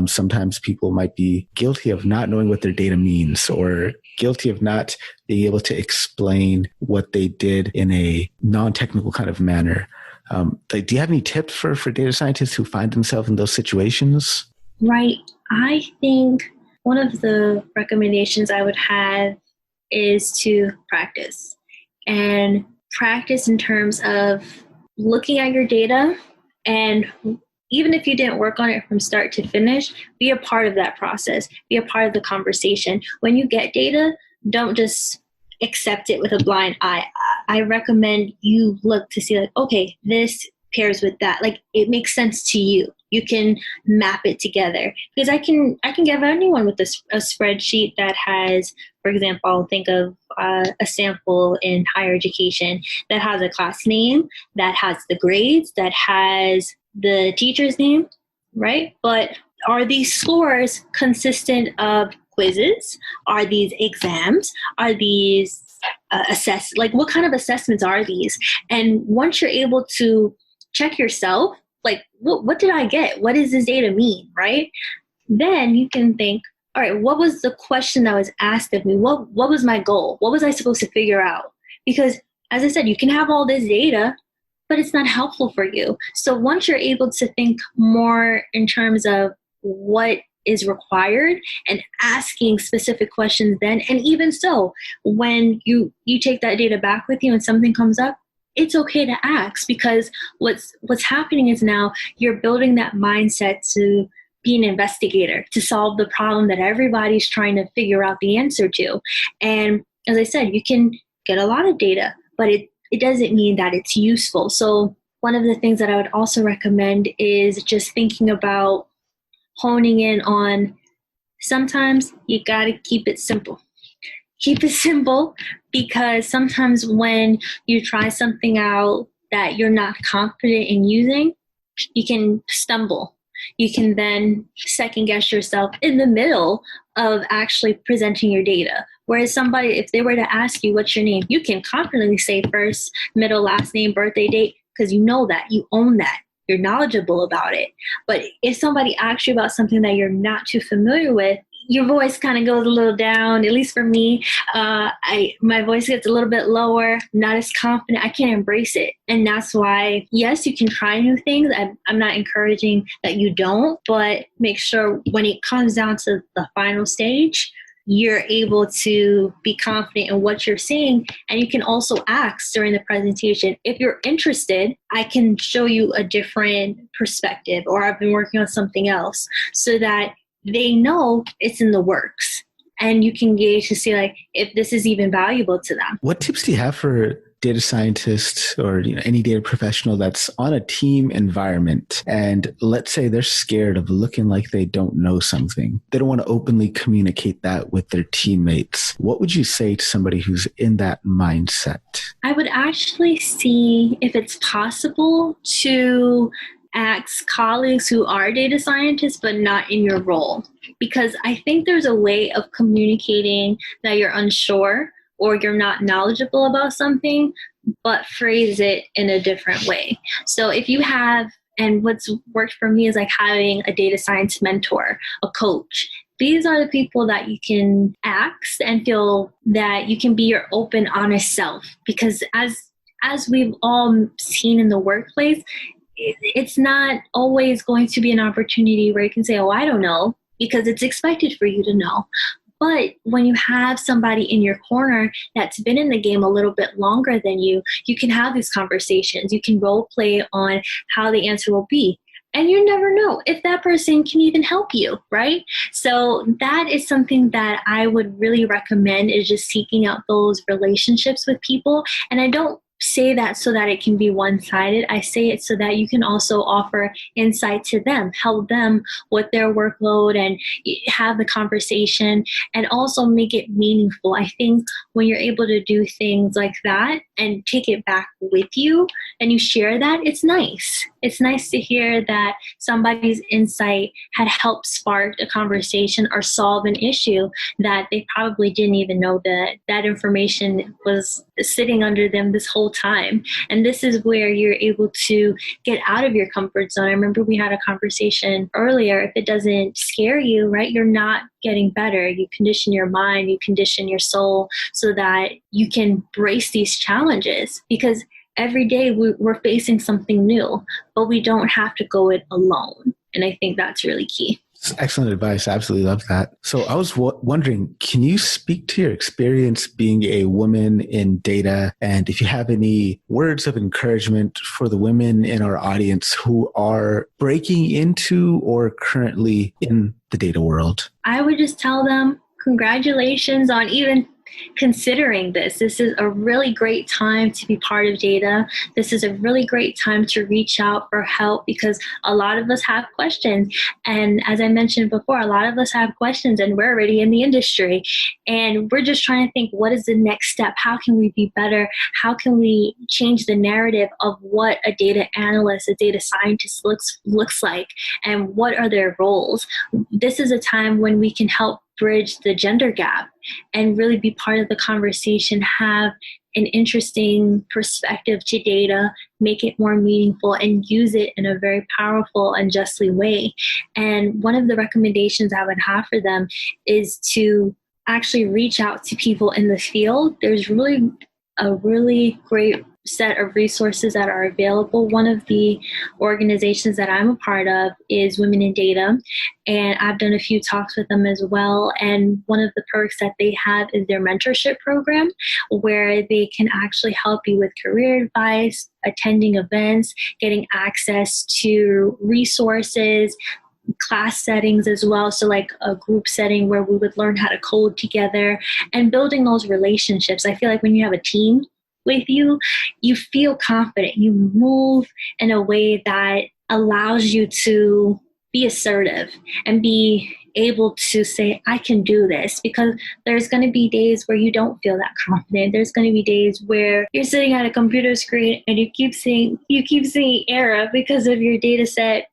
sometimes people might be guilty of not knowing what their data means, or guilty of not being able to explain what they did in a non-technical kind of manner. Do you have any tips for data scientists who find themselves in those situations? Right. I think one of the recommendations I would have is to practice. And practice in terms of looking at your data, and even if you didn't work on it from start to finish, be a part of that process, be a part of the conversation. When you get data, don't just accept it with a blind eye. I recommend you look to see like, okay, this pairs with that. Like it makes sense to you. You can map it together, because I can give anyone with a spreadsheet that has, for example, I'll think of a sample in higher education that has a class name, that has the grades, that has the teacher's name, right? But are these scores consistent of quizzes? Are these exams? Are these what kind of assessments are these? And once you're able to check yourself, like, what did I get? What does this data mean, right? Then you can think, all right, what was the question that was asked of me? What was my goal? What was I supposed to figure out? Because as I said, you can have all this data, but it's not helpful for you. So once you're able to think more in terms of what is required and asking specific questions then, and even so, when you take that data back with you and something comes up, it's okay to ask, because what's happening is now you're building that mindset to be an investigator, to solve the problem that everybody's trying to figure out the answer to. And as I said, you can get a lot of data, but it doesn't mean that it's useful. So one of the things that I would also recommend is just thinking about honing in on, sometimes you got to keep it simple. Keep it simple, because sometimes when you try something out that you're not confident in using, you can stumble. You can then second guess yourself in the middle of actually presenting your data. Whereas somebody, if they were to ask you, what's your name? You can confidently say first, middle, last name, birthday date, because you know that, you own that. You're knowledgeable about it. But if somebody asks you about something that you're not too familiar with, your voice kind of goes a little down. At least for me, my voice gets a little bit lower, not as confident. I can't embrace it. And that's why, yes, you can try new things. I'm not encouraging that you don't, but make sure when it comes down to the final stage, you're able to be confident in what you're saying. And you can also ask during the presentation, if you're interested, I can show you a different perspective, or I've been working on something else, so that they know it's in the works. And you can gauge to see like if this is even valuable to them. What tips do you have for data scientists or any data professional that's on a team environment, and let's say they're scared of looking like they don't know something? They don't want to openly communicate that with their teammates. What would you say to somebody who's in that mindset? I would actually see if it's possible to ask colleagues who are data scientists but not in your role, because I think there's a way of communicating that you're unsure or you're not knowledgeable about something, but phrase it in a different way. So if you have, and what's worked for me is like having a data science mentor, a coach. These are the people that you can ask and feel that you can be your open, honest self. Because as we've all seen in the workplace, it's not always going to be an opportunity where you can say, oh, I don't know, because it's expected for you to know. But when you have somebody in your corner that's been in the game a little bit longer than you can have these conversations. You can role play on how the answer will be. And you never know if that person can even help you, right? So that is something that I would really recommend, is just seeking out those relationships with people. And I don't say that so that it can be one-sided. I say it so that you can also offer insight to them, help them with their workload, and have the conversation and also make it meaningful. I think when you're able to do things like that and take it back with you and you share that, it's nice. It's nice to hear that somebody's insight had helped spark a conversation or solve an issue that they probably didn't even know that information was sitting under them this whole time. And this is where you're able to get out of your comfort zone. I remember we had a conversation earlier. If it doesn't scare you, right, you're not getting better. You condition your mind, you condition your soul so that you can brace these challenges, because every day we're facing something new, but we don't have to go it alone. And I think that's really key. Excellent advice. I absolutely love that. So I was wondering, can you speak to your experience being a woman in data? And if you have any words of encouragement for the women in our audience who are breaking into or currently in the data world? I would just tell them, congratulations on even considering this. This is a really great time to be part of data. This is a really great time to reach out for help, because a lot of us have questions. And as I mentioned before, a lot of us have questions and we're already in the industry. And we're just trying to think, what is the next step? How can we be better? How can we change the narrative of what a data analyst, a data scientist looks like, and what are their roles? This is a time when we can help bridge the gender gap and really be part of the conversation, have an interesting perspective to data, make it more meaningful, and use it in a very powerful and justly way. And one of the recommendations I would have for them is to actually reach out to people in the field. There's really a really great set of resources that are available. One of the organizations that I'm a part of is Women in Data, and I've done a few talks with them as well. And one of the perks that they have is their mentorship program, where they can actually help you with career advice, attending events, getting access to resources, class settings as well. So like a group setting where we would learn how to code together and building those relationships. I feel like when you have a team with you, you feel confident. You move in a way that allows you to be assertive and be able to say, I can do this, because there's going to be days where you don't feel that confident. There's going to be days where you're sitting at a computer screen and you keep seeing error because of your data set,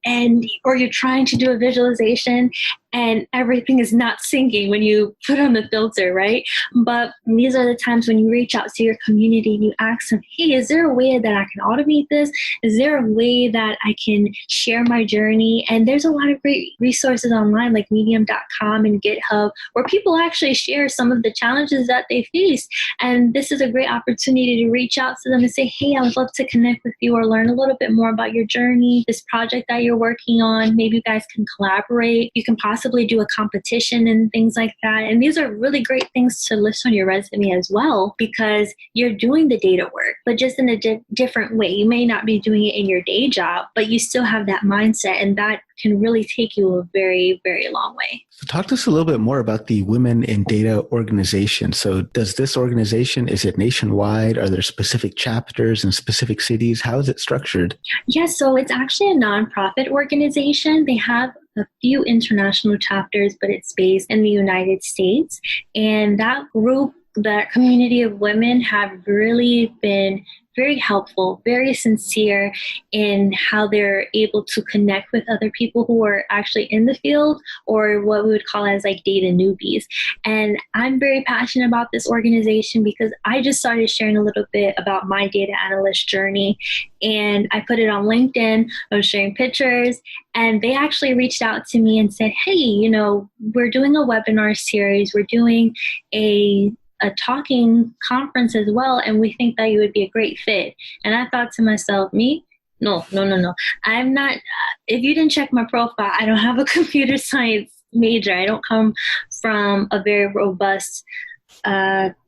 or you're trying to do a visualization and everything is not syncing when you put on the filter, right? But these are the times when you reach out to your community and you ask them, hey, is there a way that I can automate this? Is there a way that I can share my journey? And there's a lot of great resources online like medium.com and GitHub where people actually share some of the challenges that they face. And this is a great opportunity to reach out to them and say, hey, I would love to connect with you or learn a little bit more about your journey, this project that you're working on. Maybe you guys can collaborate. You can possibly do a competition and things like that. And these are really great things to list on your resume as well, because you're doing the data work, but just in a different way. You may not be doing it in your day job, but you still have that mindset, and that can really take you a very, very long way. So talk to us a little bit more about the Women in Data organization. So does this organization, is it nationwide? Are there specific chapters in specific cities? How is it structured? Yes, so it's actually a nonprofit organization. They have a few international chapters, but it's based in the United States. And that group, that community of women have really been very helpful, very sincere in how they're able to connect with other people who are actually in the field, or what we would call as like data newbies. And I'm very passionate about this organization because I just started sharing a little bit about my data analyst journey, and I put it on LinkedIn. I was sharing pictures, and they actually reached out to me and said, hey, we're doing a webinar series. We're doing a talking conference as well, and we think that you would be a great fit. And I thought to myself, me? No. I'm not, if you didn't check my profile, I don't have a computer science major. I don't come from a very robust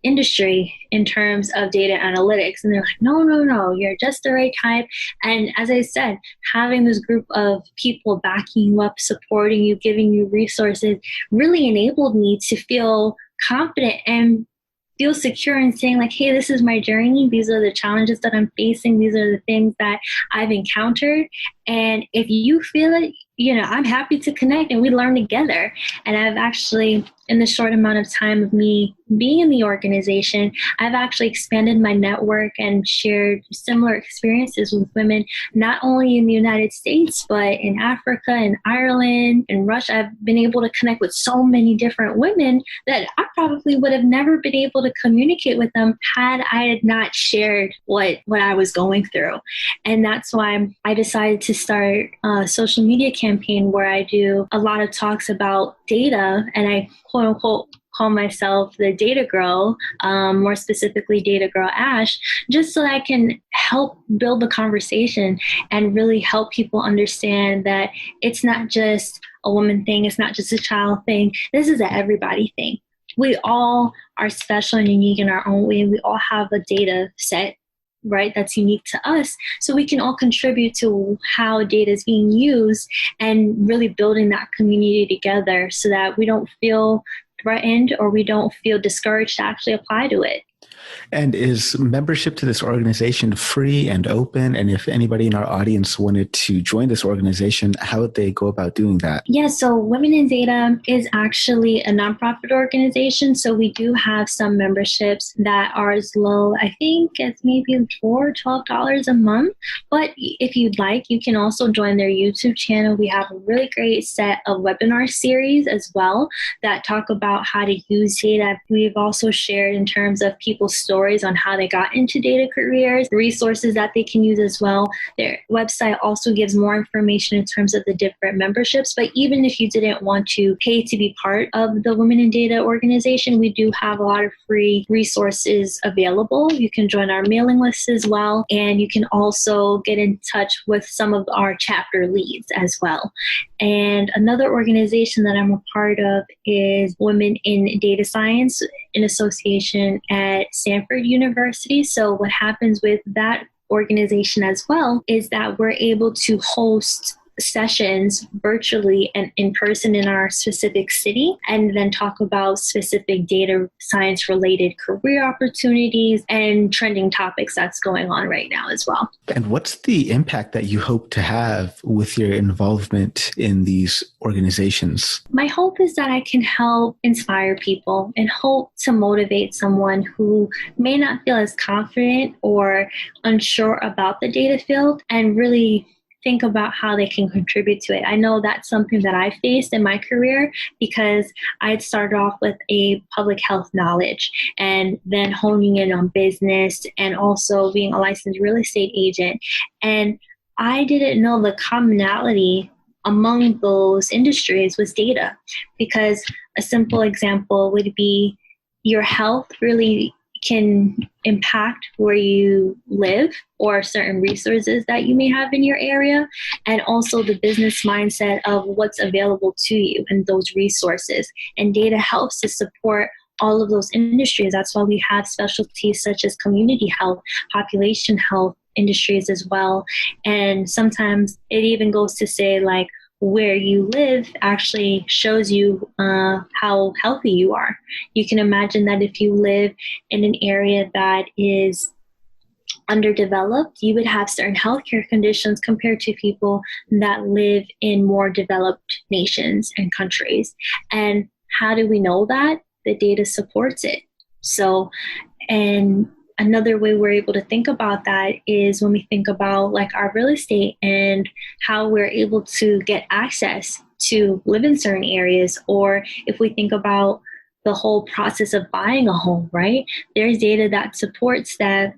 industry in terms of data analytics. And they're like, no, you're just the right type. And as I said, having this group of people backing you up, supporting you, giving you resources really enabled me to feel confident and feel secure in saying like, hey, this is my journey. These are the challenges that I'm facing. These are the things that I've encountered. And if you feel it, I'm happy to connect and we learn together. And I've actually, in the short amount of time of me being in the organization, I've actually expanded my network and shared similar experiences with women, not only in the United States, but in Africa and Ireland and Russia. I've been able to connect with so many different women that I probably would have never been able to communicate with them had I had not shared what I was going through. And that's why I decided to start a social media campaign where I do a lot of talks about data, and I quote unquote call myself the data girl, more specifically data girl Ash, just so that I can help build the conversation and really help people understand that it's not just a woman thing, it's not just a child thing, this is an everybody thing. We all are special and unique in our own way, and we all have a data set, right, that's unique to us. So we can all contribute to how data is being used and really building that community together so that we don't feel threatened or we don't feel discouraged to actually apply to it. And is membership to this organization free and open? And if anybody in our audience wanted to join this organization, how would they go about doing that? Yeah, so Women in Data is actually a nonprofit organization. So we do have some memberships that are as low, I think, as maybe $4 or $12 a month. But if you'd like, you can also join their YouTube channel. We have a really great set of webinar series as well that talk about how to use data. We've also shared in terms of people's stories on how they got into data careers, resources that they can use as well. Their website also gives more information in terms of the different memberships. But even if you didn't want to pay to be part of the Women in Data organization, we do have a lot of free resources available. You can join our mailing list as well, and you can also get in touch with some of our chapter leads as well. And another organization that I'm a part of is Women in Data Science, an association at Stanford University. So what happens with that organization as well is that we're able to host sessions virtually and in person in our specific city, and then talk about specific data science related career opportunities and trending topics that's going on right now as well. And what's the impact that you hope to have with your involvement in these organizations? My hope is that I can help inspire people and hope to motivate someone who may not feel as confident or unsure about the data field, and really think about how they can contribute to it. I know that's something that I faced in my career because I had started off with a public health knowledge and then honing in on business and also being a licensed real estate agent. And I didn't know the commonality among those industries was data, because a simple example would be your health really can impact where you live or certain resources that you may have in your area, and also the business mindset of what's available to you and those resources. And data helps to support all of those industries. That's why we have specialties such as community health, population health industries as well. And sometimes it even goes to say like, where you live actually shows you how healthy you are. You can imagine that if you live in an area that is underdeveloped, you would have certain healthcare conditions compared to people that live in more developed nations and countries. And how do we know that? The data supports it. So, and another way we're able to think about that is when we think about like our real estate and how we're able to get access to live in certain areas, or if we think about the whole process of buying a home, right? There's data that supports that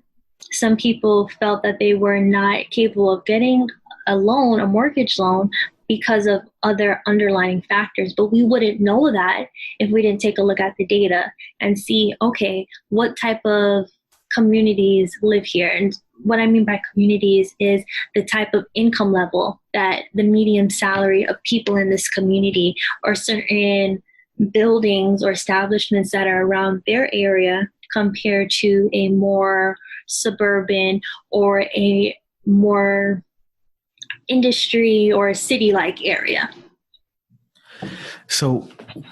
some people felt that they were not capable of getting a loan, a mortgage loan, because of other underlying factors. But we wouldn't know that if we didn't take a look at the data and see, okay, what type of communities live here. And what I mean by communities is the type of income level that the median salary of people in this community, or certain buildings or establishments that are around their area compared to a more suburban or a more industry or city-like area. So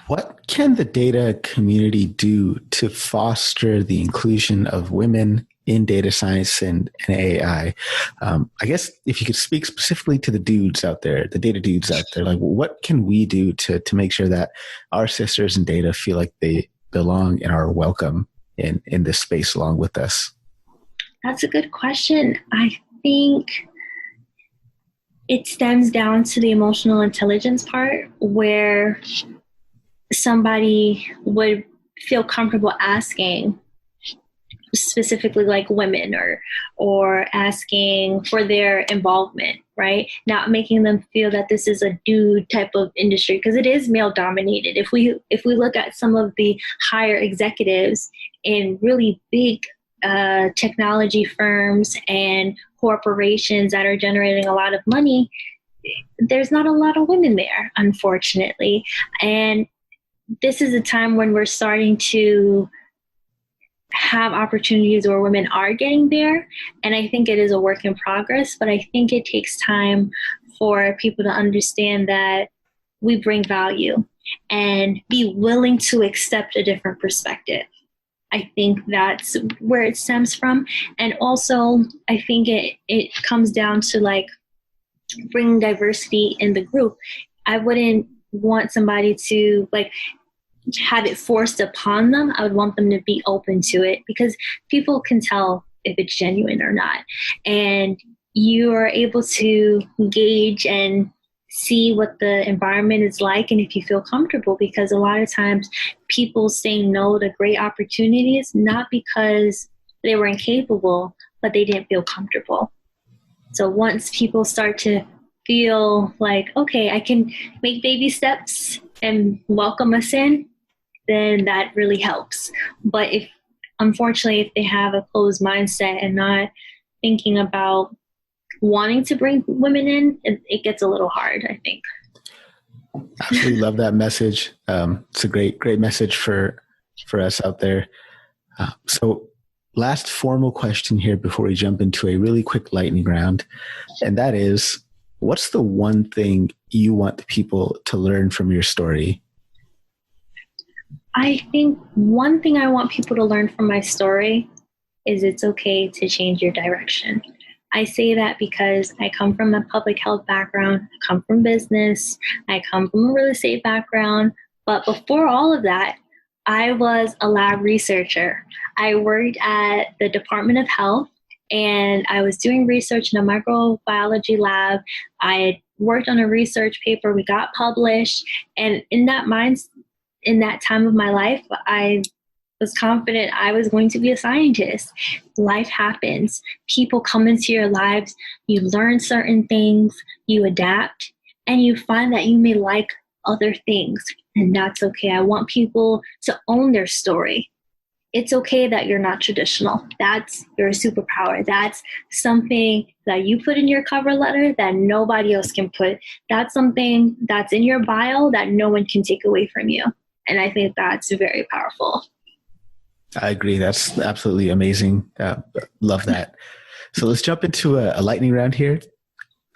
what can the data community do to foster the inclusion of women in data science and AI? I guess if you could speak specifically to the dudes out there, the data dudes out there, like what can we do to make sure that our sisters in data feel like they belong and are welcome in this space along with us? That's a good question. I think it stems down to the emotional intelligence part, where somebody would feel comfortable asking, specifically like women, or asking for their involvement, right? Not making them feel that this is a dude type of industry, because it is male dominated. If we look at some of the higher executives in really big technology firms and corporations that are generating a lot of money, there's not a lot of women there, unfortunately. And this is a time when we're starting to have opportunities where women are getting there. And I think it is a work in progress, but I think it takes time for people to understand that we bring value and be willing to accept a different perspective. I think that's where it stems from. And also, I think it comes down to like bringing diversity in the group. I wouldn't want somebody to like have it forced upon them. I would want them to be open to it, because people can tell if it's genuine or not. And you are able to gauge and see what the environment is like and if you feel comfortable, because a lot of times people say no to great opportunities, not because they were incapable, but they didn't feel comfortable. So once people start to feel like, okay, I can make baby steps and welcome us in, then that really helps. But unfortunately, if they have a closed mindset and not thinking about wanting to bring women in, it gets a little hard, I think. Absolutely love that message. It's a great message for us out there. So last formal question here before we jump into a really quick lightning round. And that is, what's the one thing you want the people to learn from your story? I think one thing I want people to learn from my story is it's okay to change your direction. I say that because I come from a public health background, I come from business, I come from a real estate background, but before all of that, I was a lab researcher. I worked at the Department of Health and I was doing research in a microbiology lab. I had worked on a research paper. We got published. And in that time of my life, I was confident I was going to be a scientist. Life happens. People come into your lives. You learn certain things. You adapt. And you find that you may like other things. And that's okay. I want people to own their story. It's okay that you're not traditional. That's your superpower. That's something that you put in your cover letter that nobody else can put. That's something that's in your bio that no one can take away from you. And I think that's very powerful. I agree. That's absolutely amazing. Love that. So let's jump into a lightning round here.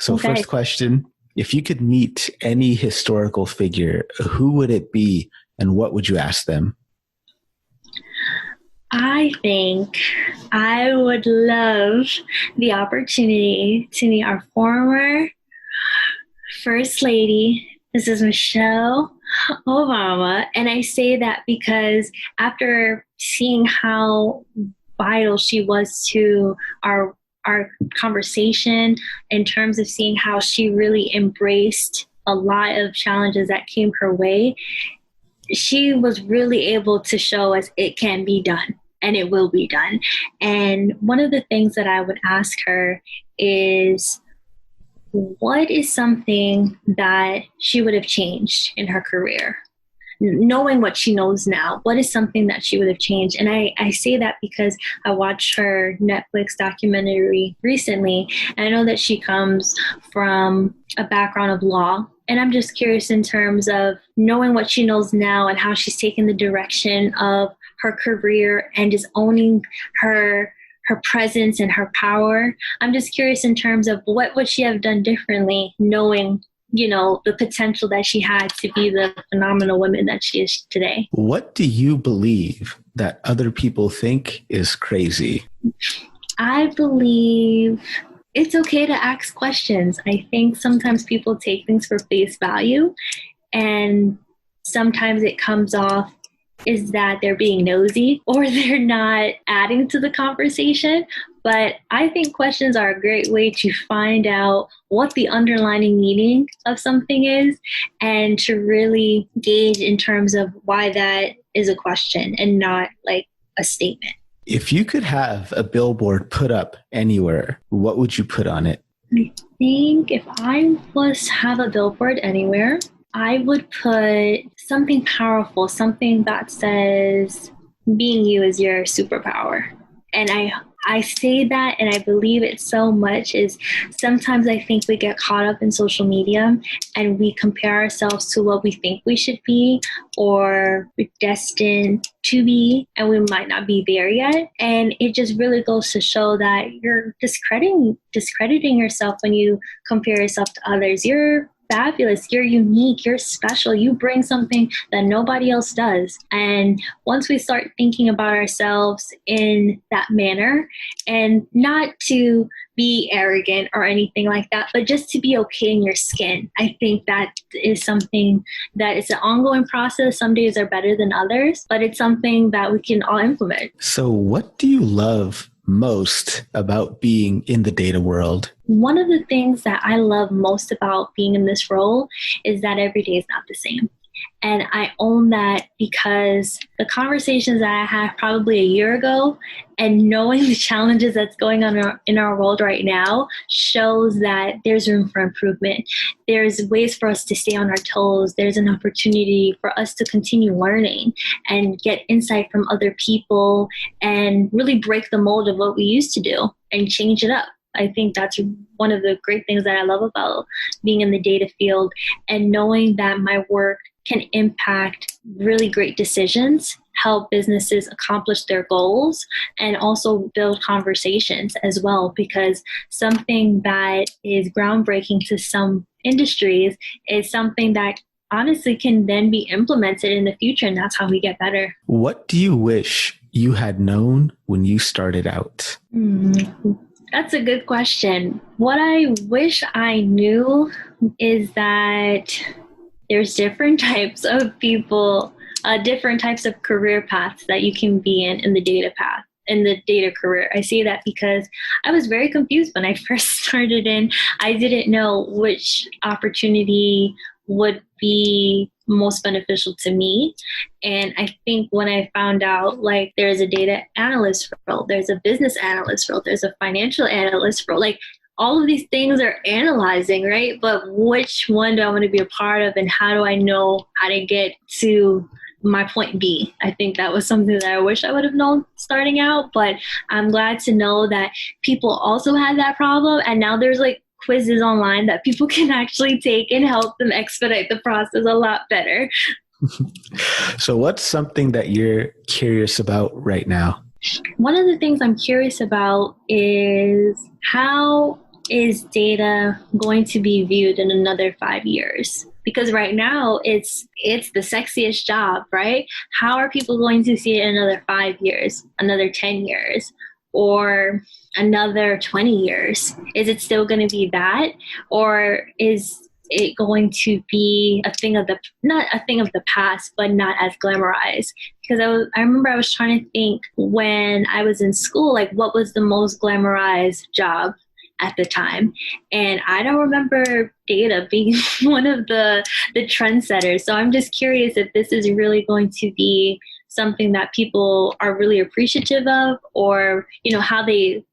So Okay. First question, if you could meet any historical figure, who would it be and what would you ask them? I think I would love the opportunity to meet our former First Lady, Mrs. Michelle Obama. And I say that because after seeing how vital she was to our conversation, in terms of seeing how she really embraced a lot of challenges that came her way, she was really able to show us it can be done and it will be done. And one of the things that I would ask her is, what is something that she would have changed in her career? Knowing what she knows now, what is something that she would have changed? And I say that because I watched her Netflix documentary recently, and I know that she comes from a background of law. And I'm just curious in terms of knowing what she knows now and how she's taken the direction of her career and is owning her presence and her power. I'm just curious in terms of what would she have done differently, knowing, the potential that she had to be the phenomenal woman that she is today. What do you believe that other people think is crazy? I believe it's okay to ask questions. I think sometimes people take things for face value, and sometimes it comes off is that they're being nosy or they're not adding to the conversation. But I think questions are a great way to find out what the underlying meaning of something is and to really gauge in terms of why that is a question and not like a statement. If you could have a billboard put up anywhere, what would you put on it? I think if I was to have a billboard anywhere, I would put something powerful, something that says being you is your superpower. And I say that and I believe it so much is sometimes I think we get caught up in social media and we compare ourselves to what we think we should be or we're destined to be, and we might not be there yet. And it just really goes to show that you're discrediting yourself when you compare yourself to others. You're fabulous, you're unique, you're special, you bring something that nobody else does. And once we start thinking about ourselves in that manner, and not to be arrogant or anything like that, but just to be okay in your skin, I think that is something that is an ongoing process. Some days are better than others, but it's something that we can all implement. So what do you love most about being in the data world? One of the things that I love most about being in this role is that every day is not the same. And I own that because the conversations that I had probably a year ago and knowing the challenges that's going on in our world right now shows that there's room for improvement. There's ways for us to stay on our toes. There's an opportunity for us to continue learning and get insight from other people and really break the mold of what we used to do and change it up. I think that's one of the great things that I love about being in the data field, and knowing that my work can impact really great decisions, help businesses accomplish their goals, and also build conversations as well. Because something that is groundbreaking to some industries is something that honestly can then be implemented in the future, and that's how we get better. What do you wish you had known when you started out? That's a good question. What I wish I knew is that there's different types of people, different types of career paths that you can be in the data path. in the data career. I say that because I was very confused when I first started in. I didn't know which opportunity would be most beneficial to me. And I think when I found out, like, there's a data analyst role, there's a business analyst role, there's a financial analyst role, like, all of these things are analyzing, right? But which one do I want to be a part of, and how do I know how to get to my point B? I think that was something that I wish I would have known starting out, but I'm glad to know that people also had that problem. And now there's like quizzes online that people can actually take and help them expedite the process a lot better. So what's something that you're curious about right now? One of the things I'm curious about is, how is data going to be viewed in another 5 years? Because right now it's the sexiest job, right? How are people going to see it in another 5 years, another 10 years, or another 20 years? Is it still going to be that? Or is it going to be a thing of the, not a thing of the past, but not as glamorized? Because I remember I was trying to think when I was in school, like, what was the most glamorized job at the time? And I don't remember data being one of the trendsetters. So I'm just curious if this is really going to be something that people are really appreciative of, or, you know, how they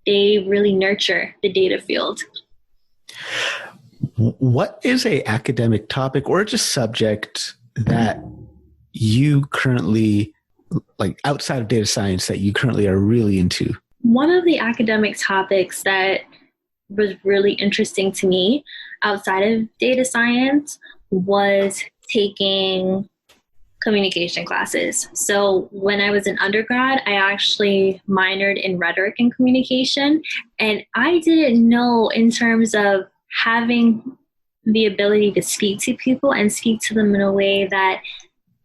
really nurture the data field. What is a academic topic or just subject that you currently, like outside of data science, that you currently are really into? One of the academic topics that was really interesting to me outside of data science was taking communication classes. So when I was an undergrad, I actually minored in rhetoric and communication. And I didn't know, in terms of having the ability to speak to people and speak to them in a way that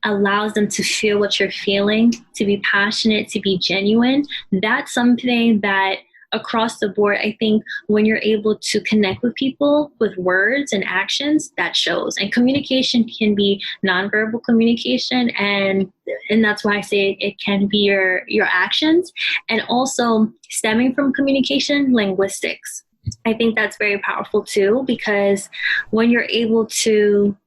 allows them to feel what you're feeling, to be passionate, to be genuine. That's something that across the board, I think when you're able to connect with people with words and actions, that shows. And communication can be nonverbal communication, and that's why I say it can be your actions, and also stemming from communication, linguistics. I think that's very powerful too, because when you're able to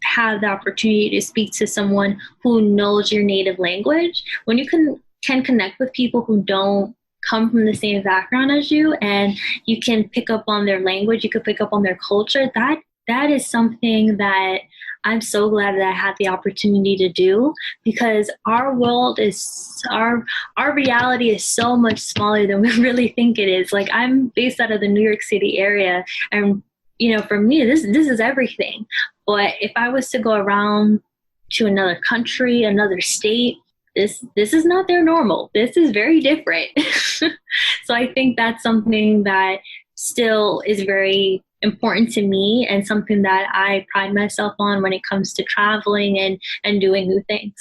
have the opportunity to speak to someone who knows your native language, when you can connect with people who don't come from the same background as you, and you can pick up on their language, you can pick up on their culture, that is something that I'm so glad that I had the opportunity to do, because our world is, our reality is so much smaller than we really think it is. Like, I'm based out of the New York City area, and, you know, for me, this is everything. But if I was to go around to another country, another state, this is not their normal. This is very different. So I think that's something that still is very important to me, and something that I pride myself on when it comes to traveling and doing new things.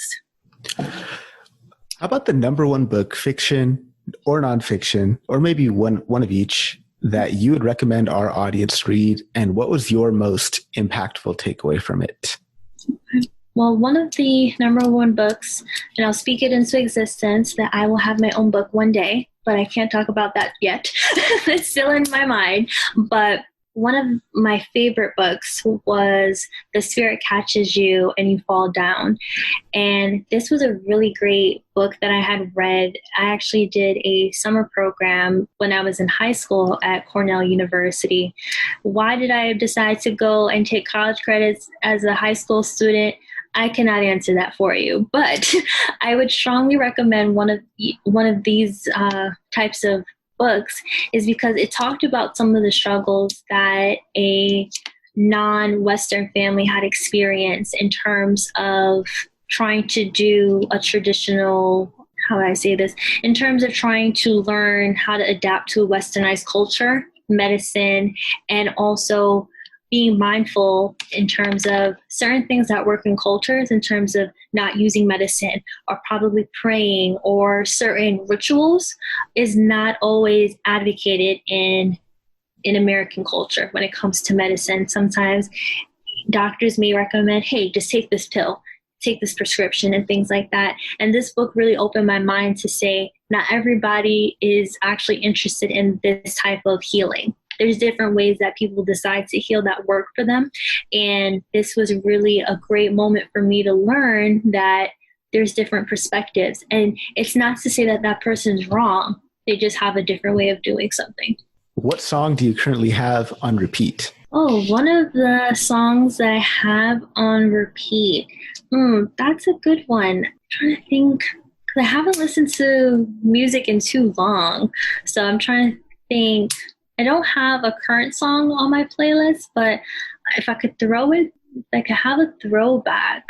How about the number one book, fiction or nonfiction, or maybe one of each, that you would recommend our audience read, and what was your most impactful takeaway from it? Well, one of the number one books, and I'll speak it into existence, that I will have my own book one day, but I can't talk about that yet. It's still in my mind. But one of my favorite books was The Spirit Catches You and You Fall Down. And this was a really great book that I had read. I actually did a summer program when I was in high school at Cornell University. Why did I decide to go and take college credits as a high school student? I cannot answer that for you, but I would strongly recommend one of these types of books, is because it talked about some of the struggles that a non-Western family had experienced in terms of trying to do a traditional, how do I say this, in terms of trying to learn how to adapt to a westernized culture, medicine, and also being mindful in terms of certain things that work in cultures, in terms of not using medicine or probably praying, or certain rituals is not always advocated in American culture when it comes to medicine. Sometimes doctors may recommend, hey, just take this pill, take this prescription, and things like that. And this book really opened my mind to say, not everybody is actually interested in this type of healing. There's different ways that people decide to heal that work for them. And this was really a great moment for me to learn that there's different perspectives. And it's not to say that that person's wrong. They just have a different way of doing something. What song do you currently have on repeat? Oh, one of the songs that I have on repeat. That's a good one. I'm trying to think, because I haven't listened to music in too long. So I'm trying to think. I don't have a current song on my playlist, but if I could throw it, if I could have a throwback,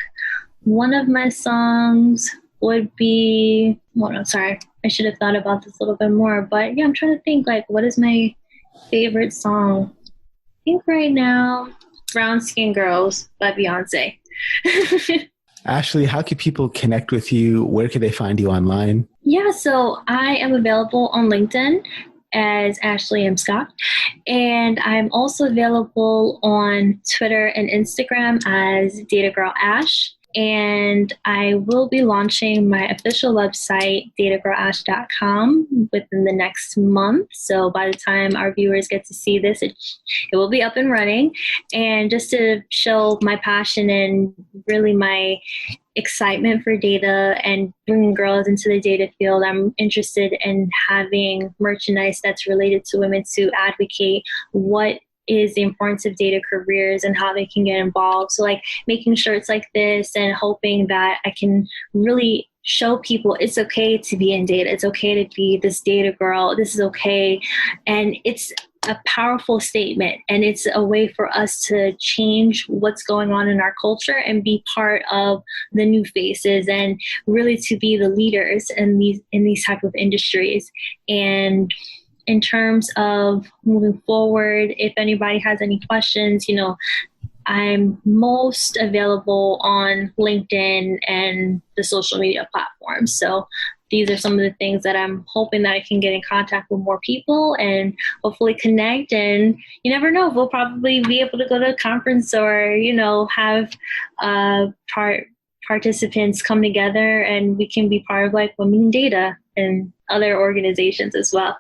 one of my songs would be, sorry, I should have thought about this a little bit more, but yeah, I'm trying to think, like, what is my favorite song? I think right now, Brown Skin Girls by Beyonce. Ashley, how can people connect with you? Where can they find you online? Yeah, so I am available on LinkedIn as Ashley M. Scott. And I'm also available on Twitter and Instagram as Data Girl Ash. And I will be launching my official website, datagirlash.com, within the next month. So by the time our viewers get to see this, it will be up and running. And just to show my passion and really my excitement for data and bringing girls into the data field, I'm interested in having merchandise that's related to women to advocate what is the importance of data careers and how they can get involved. So like making shirts like this and hoping that I can really show people it's okay to be in data. It's okay to be this data girl. This is okay. And it's a powerful statement. And it's a way for us to change what's going on in our culture and be part of the new faces and really to be the leaders in these type of industries. And in terms of moving forward, if anybody has any questions, I'm most available on LinkedIn and the social media platforms. So these are some of the things that I'm hoping that I can get in contact with more people and hopefully connect. And you never know, we'll probably be able to go to a conference or, have participants come together and we can be part of like Women in Data and other organizations as well.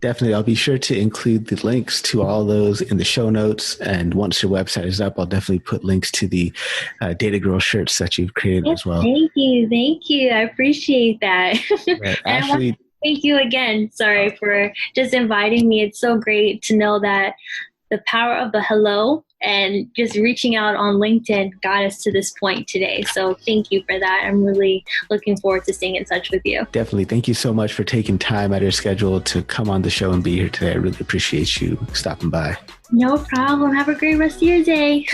Definitely. I'll be sure to include the links to all those in the show notes. And once your website is up, I'll definitely put links to the Data Girl shirts that you've created as well. Thank you. I appreciate that. Right. Ashley, thank you again. Sorry for just inviting me. It's so great to know that the power of the hello and just reaching out on LinkedIn got us to this point today. So thank you for that. I'm really looking forward to staying in touch with you. Definitely. Thank you so much for taking time out of your schedule to come on the show and be here today. I really appreciate you stopping by. No problem. Have a great rest of your day.